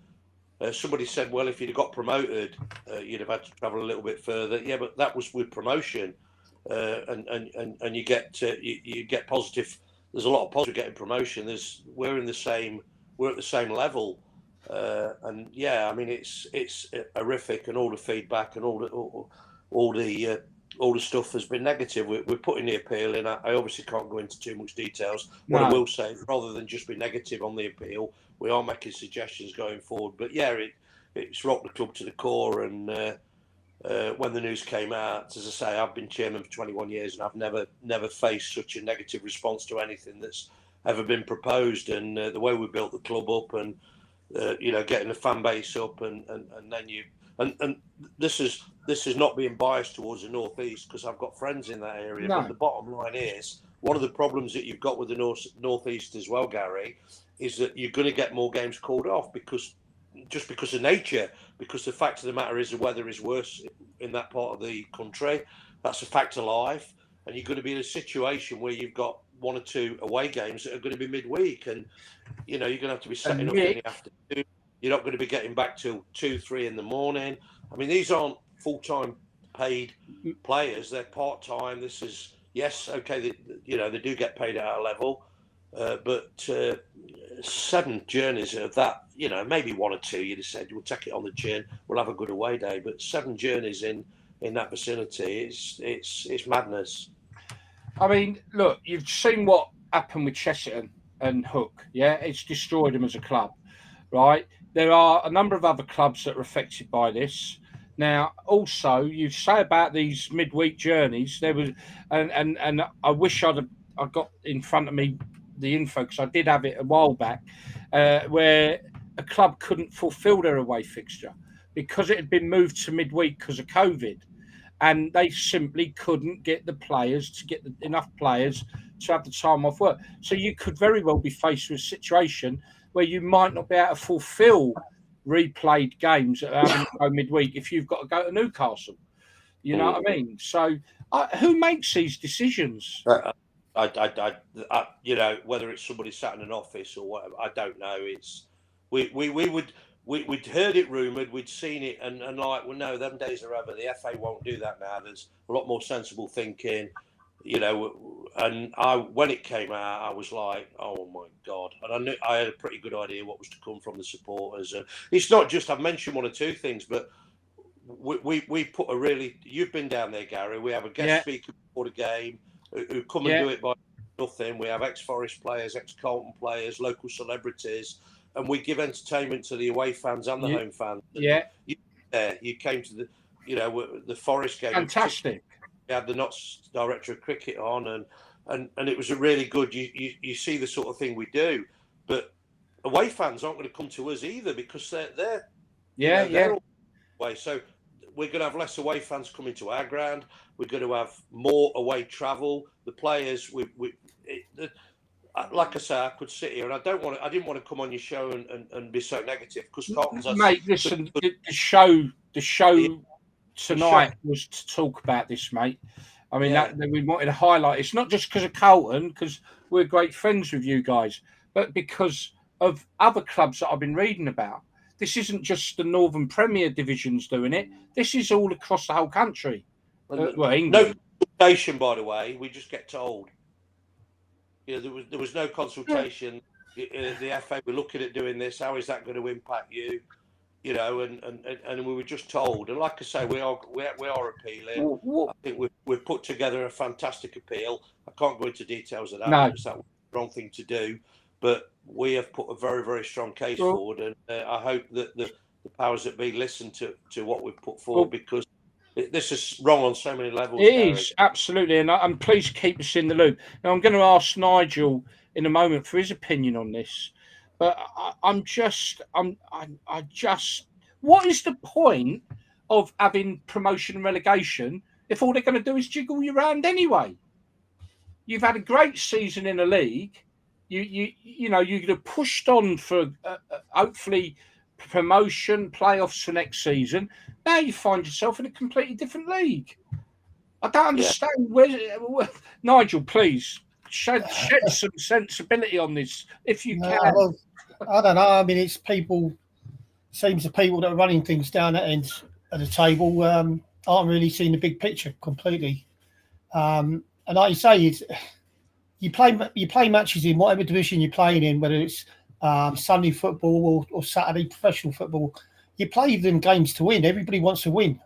Somebody said, well, if you'd have got promoted, you'd have had to travel a little bit further. Yeah, but that was with promotion. And you get positive. There's a lot of positive getting promotion. We're at the same level. And yeah, I mean, it's horrific, and all the feedback and all the stuff has been negative. We're putting the appeal in. I obviously can't go into too much details. What I will say, rather than just be negative on the appeal, we are making suggestions going forward. But yeah, it's rocked the club to the core. And when the news came out, as I say, I've been chairman for 21 years, and I've never faced such a negative response to anything that's ever been proposed. And the way we built the club up, and getting the fan base up, and then you and this is not being biased towards the northeast because I've got friends in that area. No. But the bottom line is one of the problems that you've got with the northeast as well, Gary, is that you're going to get more games called off because of nature. Because the fact of the matter is the weather is worse in that part of the country. That's a fact of life, and you're going to be in a situation where you've got 1 or 2 away games that are going to be midweek, and you're going to have to be setting up in the afternoon. You're not going to be getting back till 2, 3 in the morning. I mean, these aren't full-time paid players; they're part-time. This is okay. They do get paid at our level, but 7 journeys of that, maybe 1 or 2. You'd have said we'll take it on the chin. We'll have a good away day, but 7 journeys in that vicinity, it's madness. I mean, look, you've seen what happened with Chesterton and Hook. Yeah, it's destroyed them as a club, right? There are a number of other clubs that are affected by this. Now, also, you say about these midweek journeys. There was, and I wish I got in front of me the info because I did have it a while back, where a club couldn't fulfil their away fixture because it had been moved to midweek because of COVID. And they simply couldn't get enough players to have the time off work. So you could very well be faced with a situation where you might not be able to fulfil replayed games that are having to go midweek if you've got to go to Newcastle. You know what I mean? So who makes these decisions? I whether it's somebody sat in an office or whatever, I don't know. It's we'd heard it rumoured, we'd seen it, and like, well, no, them days are over. The FA won't do that now. There's a lot more sensible thinking, And when it came out, I was like, oh my God! And I knew I had a pretty good idea what was to come from the supporters. And it's not just I've mentioned 1 or 2 things, but we put a really. You've been down there, Gary. We have a guest speaker before the game who come and do it by nothing. We have ex-Forest players, ex-Carlton players, local celebrities. And we give entertainment to the away fans and the home fans. You came to the Forest game. Fantastic. We had the Notts director of cricket on, and it was a really good. You see the sort of thing we do, but away fans aren't going to come to us either because they're all away. So we're going to have less away fans coming to our ground. We're going to have more away travel. The players, like I say, I could sit here and I didn't want to come on your show and be so negative because Carlton's. Mate, listen, the show tonight was to talk about this, mate. I mean, that we wanted to highlight. It's not just because of Carlton, because we're great friends with you guys, but because of other clubs that I've been reading about. This isn't just the Northern Premier divisions doing it. This is all across the whole country. England. No consultation, by the way. We just get told. There was no consultation. The FA were looking at doing this. How is that going to impact you? And we were just told. And like I say, we are appealing. I think we've put together a fantastic appeal. I can't go into details of that because that was the wrong thing to do. But we have put a very, very strong case forward, and I hope that the powers that be listen to what we've put forward because this is wrong on so many levels. It is, absolutely, and please keep us in the loop. Now, I'm going to ask Nigel in a moment for his opinion on this, but I just, what is the point of having promotion and relegation if all they're going to do is jiggle you around anyway? You've had a great season in the league. You could have pushed on for hopefully promotion, playoffs for next season. Now you find yourself in a completely different league. I don't understand. Where Nigel, please shed some sensibility on this if you can. Well, I don't know. I mean, it's people. Seems the people that are running things down that end of the table aren't really seeing the big picture completely. And like you say, you play matches in whatever division you're playing in, whether it's Sunday football or Saturday professional football. You play them games to win. Everybody wants to win,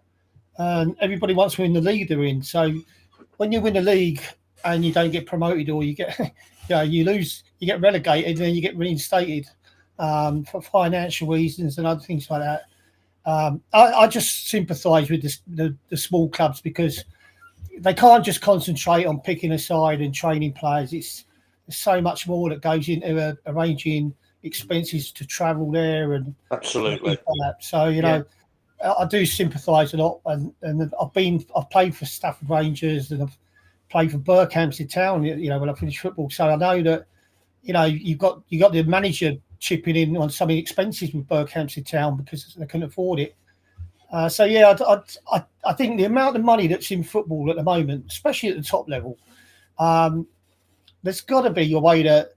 and everybody wants to win the league they're in. So when you win the league and you don't get promoted, or you get, you lose, you get relegated, and then you get reinstated for financial reasons and other things like that. I just sympathise with the small clubs because they can't just concentrate on picking a side and training players. There's so much more that goes into arranging expenses to travel there and absolutely. things like that. So you know, I do sympathise a lot, and I've played for Stafford Rangers and I've played for Berkhamsted Town. You know, when I finished football, so I know that you know you got the manager chipping in on some of the expenses with Berkhamsted Town because they couldn't afford it. So yeah, I think the amount of money that's in football at the moment, especially at the top level, there's got to be a way that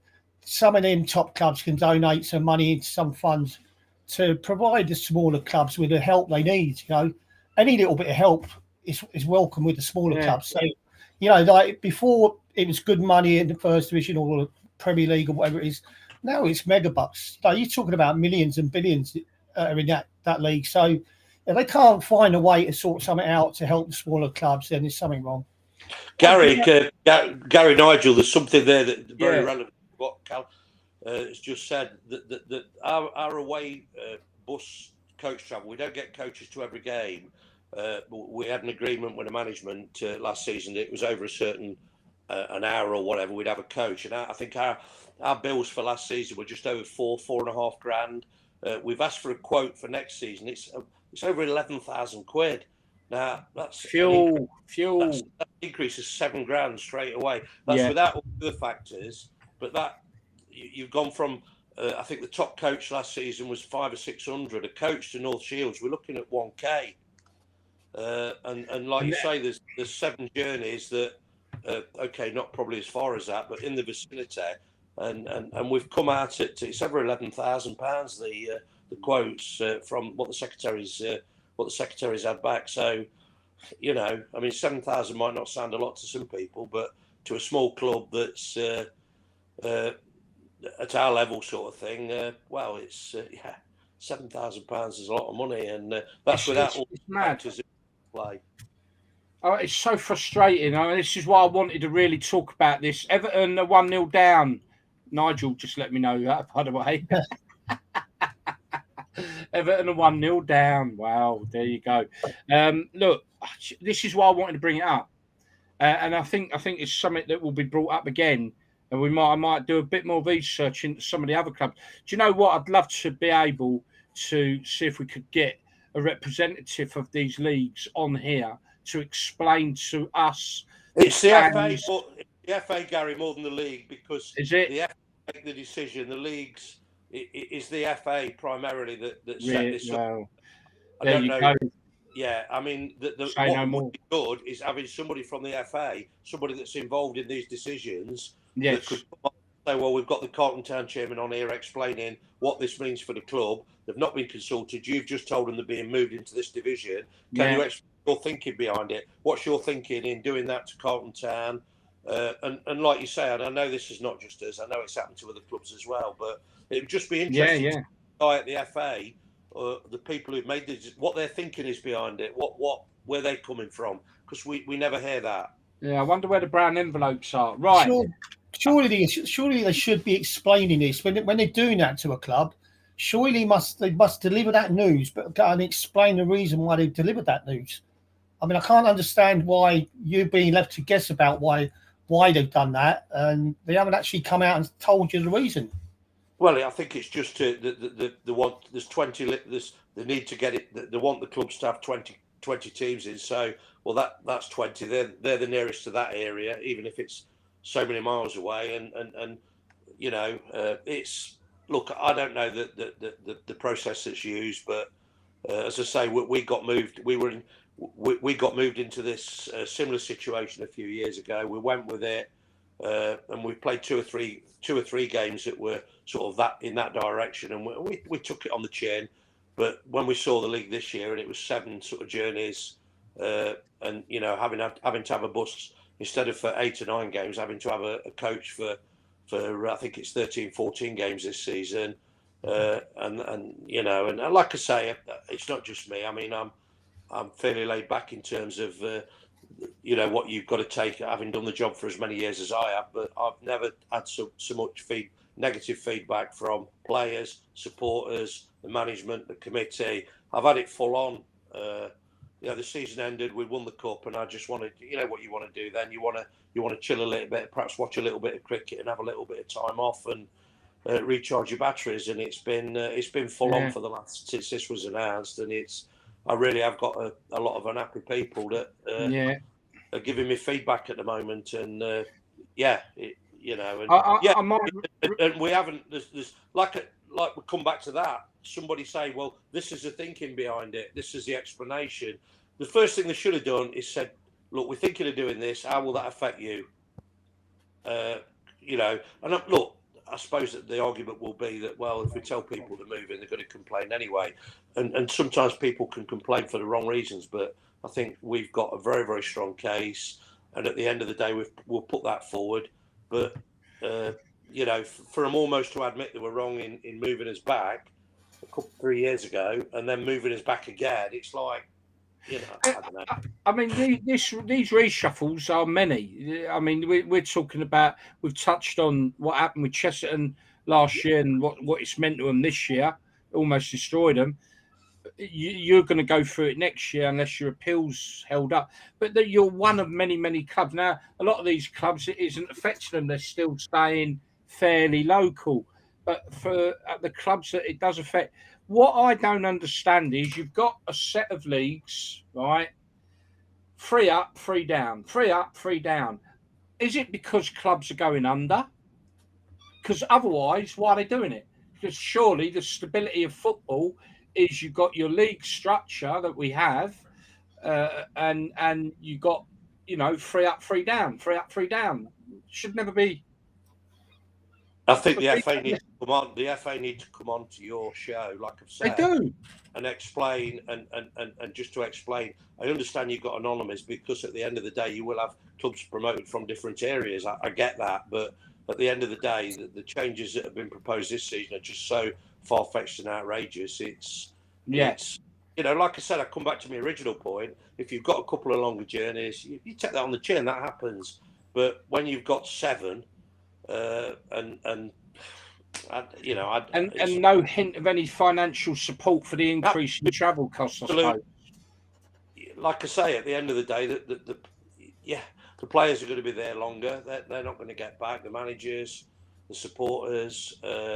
some of them top clubs can donate some money into some funds to provide the smaller clubs with the help they need. You know, any little bit of help is welcome with the smaller clubs. So, you know, like before it was good money in the first division or the Premier League or whatever it is. Now it's mega bucks. So you're talking about millions and billions in that league. So if they can't find a way to sort something out to help the smaller clubs, then there's something wrong. Gary Nigel, there's something there that very relevant to what Cal has just said. That our away bus coach travel, we don't get coaches to every game. We had an agreement with the management last season that it was over a certain an hour or whatever, we'd have a coach. And I think our bills for last season were just over £4.5 grand. We've asked for a quote for next season. It's over £11,000. Now that's fuel. That increase is £7 grand straight away. That's without all the factors. But that you've gone from I think the top coach last season was 500 or 600. A coach to North Shields, we're looking at 1K. And like you say, there's 7 journeys that okay, not probably as far as that, but in the vicinity. And we've come out at it's over £11,000 the quotes from what the secretaries had back. So, you know, I mean, 7,000 might not sound a lot to some people, but to a small club that's at our level sort of thing, well, it's £7,000 is a lot of money, and that's without all the factors in play. Oh, it's so frustrating. I mean, this is why I wanted to really talk about this. Everton are 1-0 down. Nigel just let me know that, by the way. Everton are 1-0 down. Wow, there you go. Look, this is why I wanted to bring it up, and I think it's something that will be brought up again, and I might do a bit more research into some of the other clubs. Do you know what? I'd love to be able to see if we could get a representative of these leagues on here to explain to us. It's the FA, Gary, more than the league, because is it? The FA make the decision. The leagues, it is the FA primarily that set this up. I don't know. Go. Yeah, I mean, what would be good is having somebody from the FA, somebody that's involved in these decisions, that could come up and say, well, we've got the Carlton Town chairman on here explaining what this means for the club. They've not been consulted. You've just told them they're being moved into this division. Can you explain your thinking behind it? What's your thinking in doing that to Carlton Town? And like you say, and I know this is not just us, I know it's happened to other clubs as well, but it would just be interesting to know at the FA, the people who've made this, what their thinking is behind it, where they're coming from, because we never hear that. Yeah, I wonder where the brown envelopes are. Right. Surely they should be explaining this when they're doing that to a club. Surely they must deliver that news, but go and explain the reason why they've delivered that news. I mean, I can't understand why you're being left to guess about why they've done that, and they haven't actually come out and told you the reason. Well, I think it's just the want. There's 20. They need to get it. They want the clubs to have 20 teams in. So, well, that's 20. They're the nearest to that area, even if it's so many miles away. And you know, it's. Look, I don't know the process that's used, but as I say, we got moved. We got moved into this similar situation a few years ago. We went with it, and we played two or three games that were sort of in that direction, and we took it on the chin. But when we saw the league this year, and it was 7 sort of journeys, and you know, having to have a bus instead of for 8 or 9 games, having to have a coach for I think it's 13, 14 games this season, and you know, and like I say, it's not just me. I mean, I'm fairly laid back in terms of you know what you've got to take, having done the job for as many years as I have. But I've never had so much negative feedback from players, supporters, the management, the committee. I've had it full on. You know, the season ended, we won the cup, and I just wanted, you know, what you want to do then. You want to chill a little bit, perhaps watch a little bit of cricket and have a little bit of time off, and recharge your batteries, and it's been full on for the last since this was announced, and I really have got a lot of unhappy people that are giving me feedback at the moment, and and we haven't. There's like we come back to that. Somebody say, well, this is the thinking behind it. This is the explanation. The first thing they should have done is said, look, we're thinking of doing this. How will that affect you? And look, I suppose that the argument will be that, well, if we tell people to move in, they're going to complain anyway. And sometimes people can complain for the wrong reasons, but I think we've got a very, very strong case. And at the end of the day, we'll put that forward. But, for them almost to admit they were wrong in moving us back 3 years ago and then moving us back again, it's like, I don't know. I mean, these reshuffles are many. I mean, we're talking about, we've touched on what happened with Chesterton last year and what it's meant to them this year, almost destroyed them. You're going to go through it next year unless your appeals held up. But that you're one of many, many clubs. Now, a lot of these clubs, it isn't affecting them. They're still staying fairly local. But for the clubs that it does affect, what I don't understand is you've got a set of leagues, right? 3 up, 3 down, 3 up, 3 down. Is it because clubs are going under? Because otherwise, why are they doing it? Because surely the stability of football is you've got your league structure that we have, and you got 3 up, 3 down, 3 up, 3 down. Should never be. I think the FA need to come on. The FA need to come on to your show, like I've said, they do, and explain and just to explain. I understand you've got anonymous because at the end of the day, you will have clubs promoted from different areas. I get that, but at the end of the day, the changes that have been proposed this season are just so far-fetched and outrageous. It's like I said, I come back to my original point. If you've got a couple of longer journeys, you take that on the chin. That happens. But when you've got 7. And no hint of any financial support for the increase in travel costs. I suppose. Like I say, at the end of the day, the players are going to be there longer. They're not going to get back. The managers, the supporters, nobody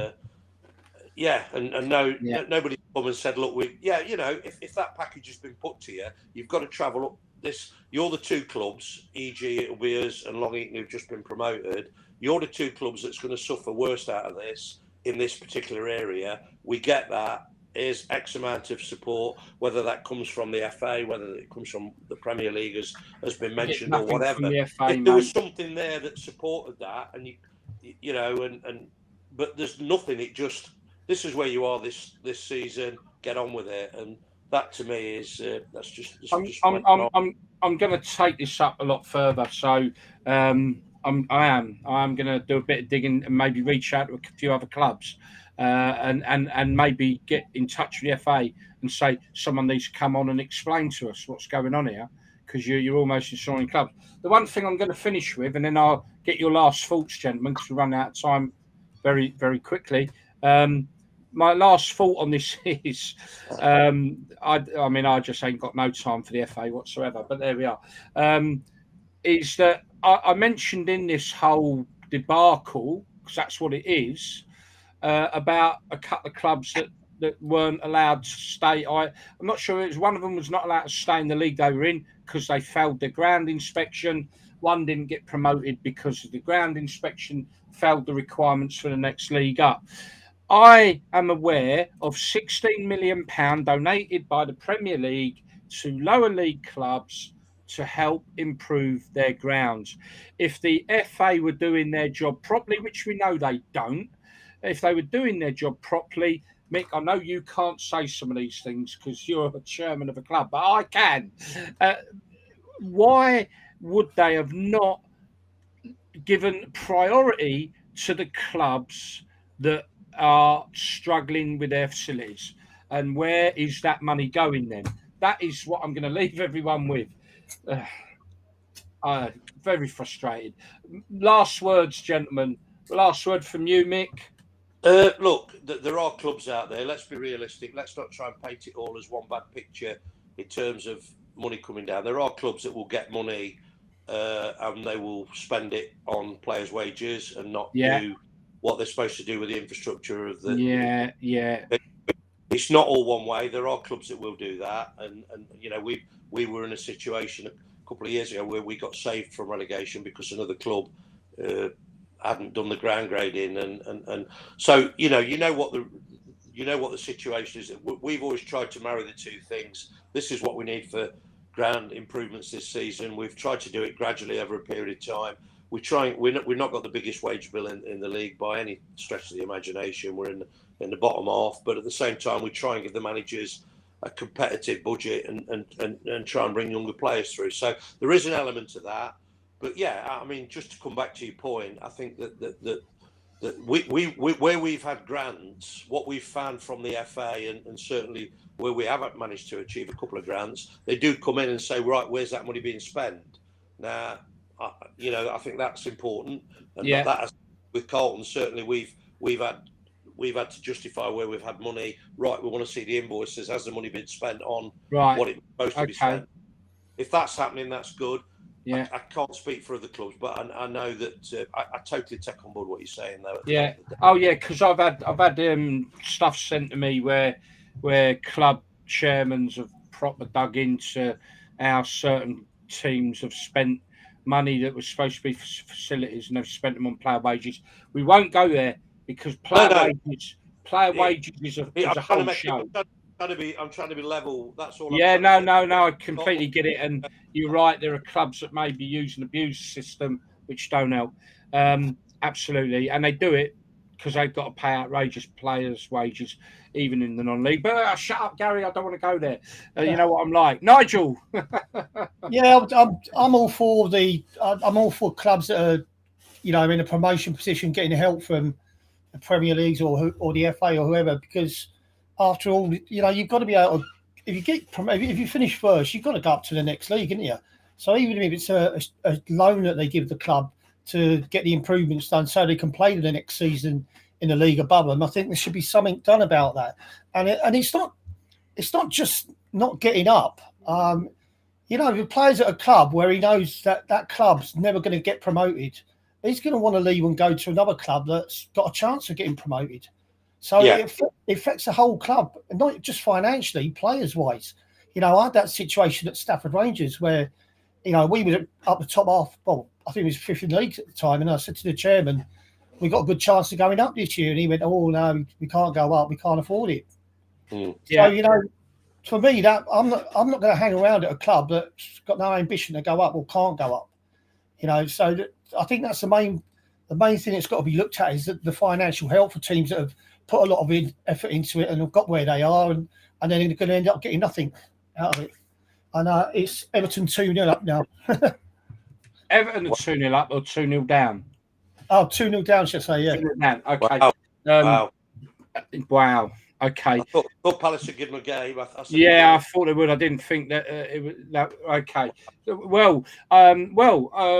come and said, look, if that package has been put to you, you've got to travel up this. You're the 2 clubs, e.g., it'll be us and Long Eaton who've just been promoted. You're the 2 clubs that's going to suffer worst out of this in this particular area. We get that. Here's X amount of support, whether that comes from the FA, whether it comes from the Premier League, has been mentioned, or whatever. If there was something there that supported that, and but there's nothing. This is where you are this season. Get on with it, and that to me is that's just. I'm going to take this up a lot further. So. I am going to do a bit of digging and maybe reach out to a few other clubs and maybe get in touch with the FA and say someone needs to come on and explain to us what's going on here, because you're almost destroying clubs. The one thing I'm going to finish with, and then I'll get your last thoughts, gentlemen, because we run out of time very, very quickly. My last thought on this is, I just ain't got no time for the FA whatsoever, but there we are. Is that I mentioned in this whole debacle, because that's what it is, about a couple of clubs that weren't allowed to stay. I'm not sure, it was one of them was not allowed to stay in the league they were in because they failed their ground inspection. One didn't get promoted because of the ground inspection failed the requirements for the next league up. I am aware of £16 million donated by the Premier League to lower league clubs to help improve their grounds. If the FA were doing their job properly, which we know they don't, if they were doing their job properly, Mick, I know you can't say some of these things because you're a chairman of a club, but I can. Why would they have not given priority to the clubs that are struggling with their facilities? And where is that money going then? That is what I'm going to leave everyone with. Very frustrated. Last words, gentlemen. Last word from you, Mick. Look, there are clubs out there. Let's be realistic. Let's not try and paint it all as one bad picture in terms of money coming down. There are clubs that will get money and they will spend it on players' wages and not do what they're supposed to do with the infrastructure of the. Yeah. It's not all one way. There are clubs that will do that, and you know, we were in a situation a couple of years ago where we got saved from relegation because another club hadn't done the ground grading, and so you know what the situation is. We've always tried to marry the two things. This is what we need for ground improvements this season. We've tried to do it gradually over a period of time. We've not got the biggest wage bill in the league by any stretch of the imagination. We're in the bottom half, but at the same time, we try and give the managers a competitive budget and try and bring younger players through. So there is an element to that. But yeah, I mean, just to come back to your point, I think that we where we've had grants, what we've found from the FA and certainly where we haven't managed to achieve a couple of grants, they do come in and say, right, where's that money being spent? Now, you know, I think that's important. And that with Carlton, certainly we've had to justify where we've had money. Right, we want to see the invoices. Has the money been spent on what it's supposed to be spent? If that's happening, that's good. Yeah, I can't speak for other clubs, but I know that I totally take on board what you're saying, though. Yeah. Oh, yeah, because I've had stuff sent to me where club chairmans have proper dug into how certain teams have spent money that was supposed to be for facilities and they've spent them on player wages. We won't go there because player wages is a whole show. I'm trying to be level. That's all. Yeah, no. I completely get it, and you're right. There are clubs that maybe use and abuse the system, which don't help. Absolutely, and they do it because they've got to pay outrageous players' wages, even in the non-league. But shut up, Gary. I don't want to go there. You know what I'm like, Nigel. Yeah, I'm all for I'm all for clubs that are, you know, in a promotion position, getting help from the Premier Leagues or the FA or whoever, because after all, you know, you've got to be able to, if you finish first, you've got to go up to the next league, haven't you? So even if it's a loan that they give the club to get the improvements done so they can play the next season in the league above them, I think there should be something done about that. And it's not just not getting up. You know, if a player's at a club where he knows that club's never going to get promoted, he's going to want to leave and go to another club that's got a chance of getting promoted. So it affects the whole club, not just financially, players-wise. You know, I had that situation at Stafford Rangers where, you know, we were up the top half. Well, I think it was fifth in the league at the time, and I said to the chairman, "We got a good chance of going up this year," and he went, "Oh no, we can't go up. We can't afford it." So you know, for me, that I'm not going to hang around at a club that's got no ambition to go up or can't go up. You know, so I think that's the main thing that's got to be looked at is the financial health for teams that have put a lot of effort into it and have got where they are, and then they're going to end up getting nothing out of it. And it's Everton 2-0 up now. Everton are 2-0 up or 2-0 down? Oh, 2-0 down, should I say, yeah. 2-0 down. Okay. Wow. Okay. I thought Palace would give them a game. I thought they would. I didn't think that it was that. Okay. Well.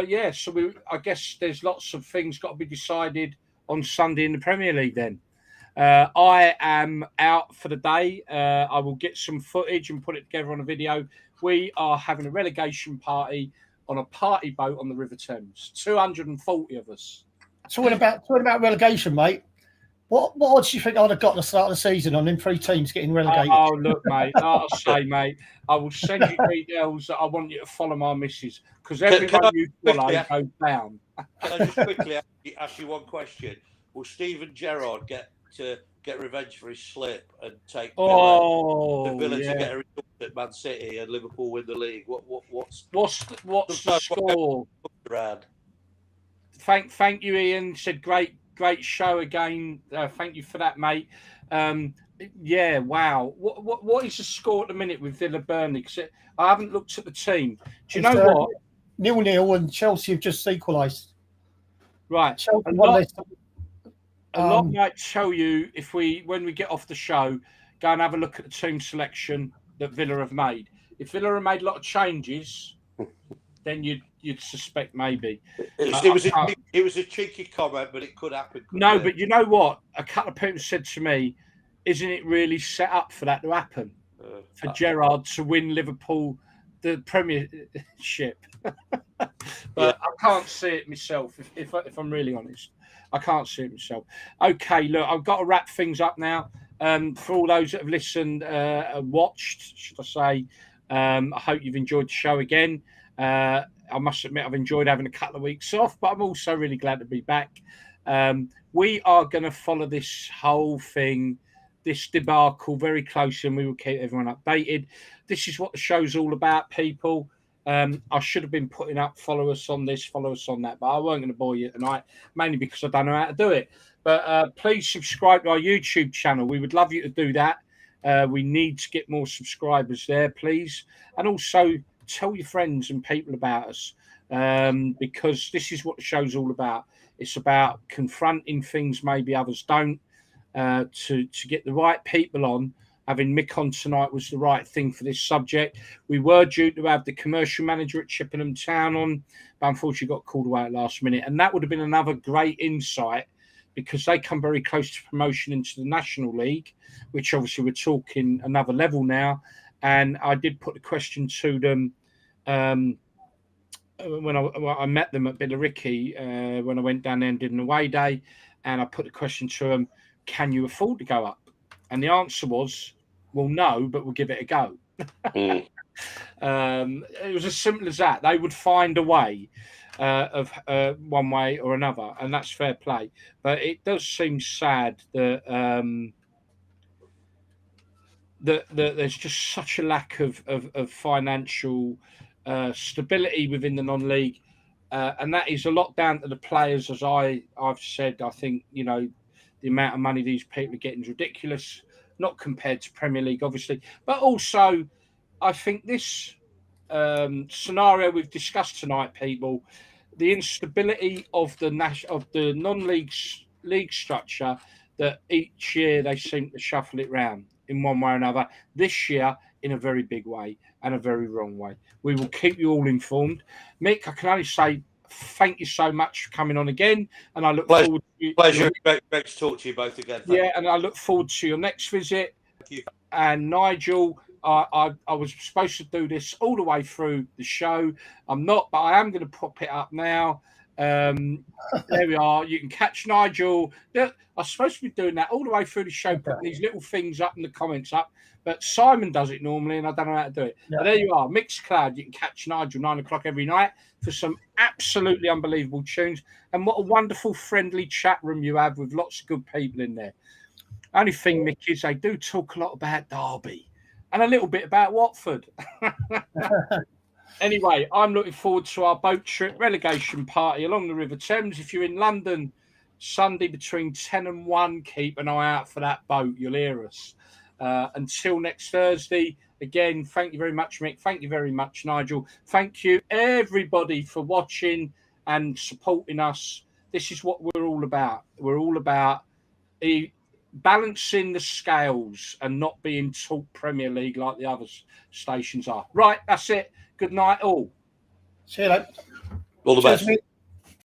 Yeah. So I guess there's lots of things got to be decided on Sunday in the Premier League. Then I am out for the day. I will get some footage and put it together on a video. We are having a relegation party on a party boat on the River Thames. 240 of us. Talking about relegation, mate. What odds do you think I'd have got at the start of the season on them 3 teams getting relegated? Oh, look, mate. I'll say, mate, I will send you details that I want you to follow my missus because everyone you follow goes down. Can I just quickly ask you one question? Will Steven Gerrard get revenge for his slip and take the Villa to get a result at Man City and Liverpool win the league? What's the score? Thank you, Ian. Said great show again. Thank you for that, mate. Yeah, wow. What is the score at the minute with Villa Burnley? Because I haven't looked at the team. Do you know what? 0-0 and Chelsea have just equalised. Right. A lot might tell you when we get off the show, go and have a look at the team selection that Villa have made. If Villa have made a lot of changes, then you'd suspect maybe. It was a cheeky comment, but it could happen. But you know what? A couple of people said to me, "Isn't it really set up for that to happen? For Gerrard to win Liverpool the Premiership. But Yeah. I can't see it myself. If I'm really honest, I can't see it myself. Okay, look, I've got to wrap things up now. For all those that have listened, watched, should I say, I hope you've enjoyed the show again. I must admit, I've enjoyed having a couple of weeks off, but I'm also really glad to be back. We are going to follow this whole thing, this debacle, very closely, and we will keep everyone updated. This is what the show's all about, people. I should have been putting up, follow us on this, follow us on that, but I weren't going to bore you tonight, mainly because I don't know how to do it. But please subscribe to our YouTube channel. We would love you to do that. We need to get more subscribers there, please. And also tell your friends and people about us, because this is what the show's all about. It's about confronting things maybe others don't, to get the right people on. Having Mick on tonight was the right thing for this subject. We were due to have the commercial manager at Carlton Town on, but unfortunately got called away at last minute. And that would have been another great insight, because they come very close to promotion into the National League, which obviously we're talking another level now. And I did put the question to them when I met them at Billericay, when I went down there and did an away day, and I put the question to them, can you afford to go up? And the answer was, well, no, but we'll give it a go. It was as simple as that. They would find a way of one way or another, and that's fair play. But it does seem sad that that there's just such a lack of financial stability within the non-league, and that is a lot down to the players. As I've said, I think, you know, the amount of money these people are getting is ridiculous, not compared to Premier League, obviously, but also I think this scenario we've discussed tonight, people, the instability of the non-league league structure, that each year they seem to shuffle it round in one way or another. This year, in a very big way and a very wrong way. We will keep you all informed. Mick, I can only say thank you so much for coming on again, and I look forward to pleasure. Great to talk to you both again. And I look forward to your next visit. Thank you. And Nigel, I was supposed to do this all the way through the show. I'm not, but I am going to pop it up now. There we are. You can catch Nigel. I was supposed to be doing that all the way through the show, putting these little things up and the comments up, but Simon does it normally, and I don't know how to do it. Yeah. But there you are, Mixcloud. You can catch Nigel 9 o'clock every night for some absolutely unbelievable tunes. And what a wonderful, friendly chat room you have with lots of good people in there. Only thing, Mick, is they do talk a lot about Derby and a little bit about Watford. Anyway, I'm looking forward to our boat trip relegation party along the River Thames. If you're in London Sunday between 10 and 1, keep an eye out for that boat. You'll hear us. Until next Thursday, again, thank you very much, Mick. Thank you very much, Nigel. Thank you, everybody, for watching and supporting us. This is what we're all about. We're all about balancing the scales and not being taught Premier League like the other stations are. Right, that's it. Good night, all. See you later. All the best.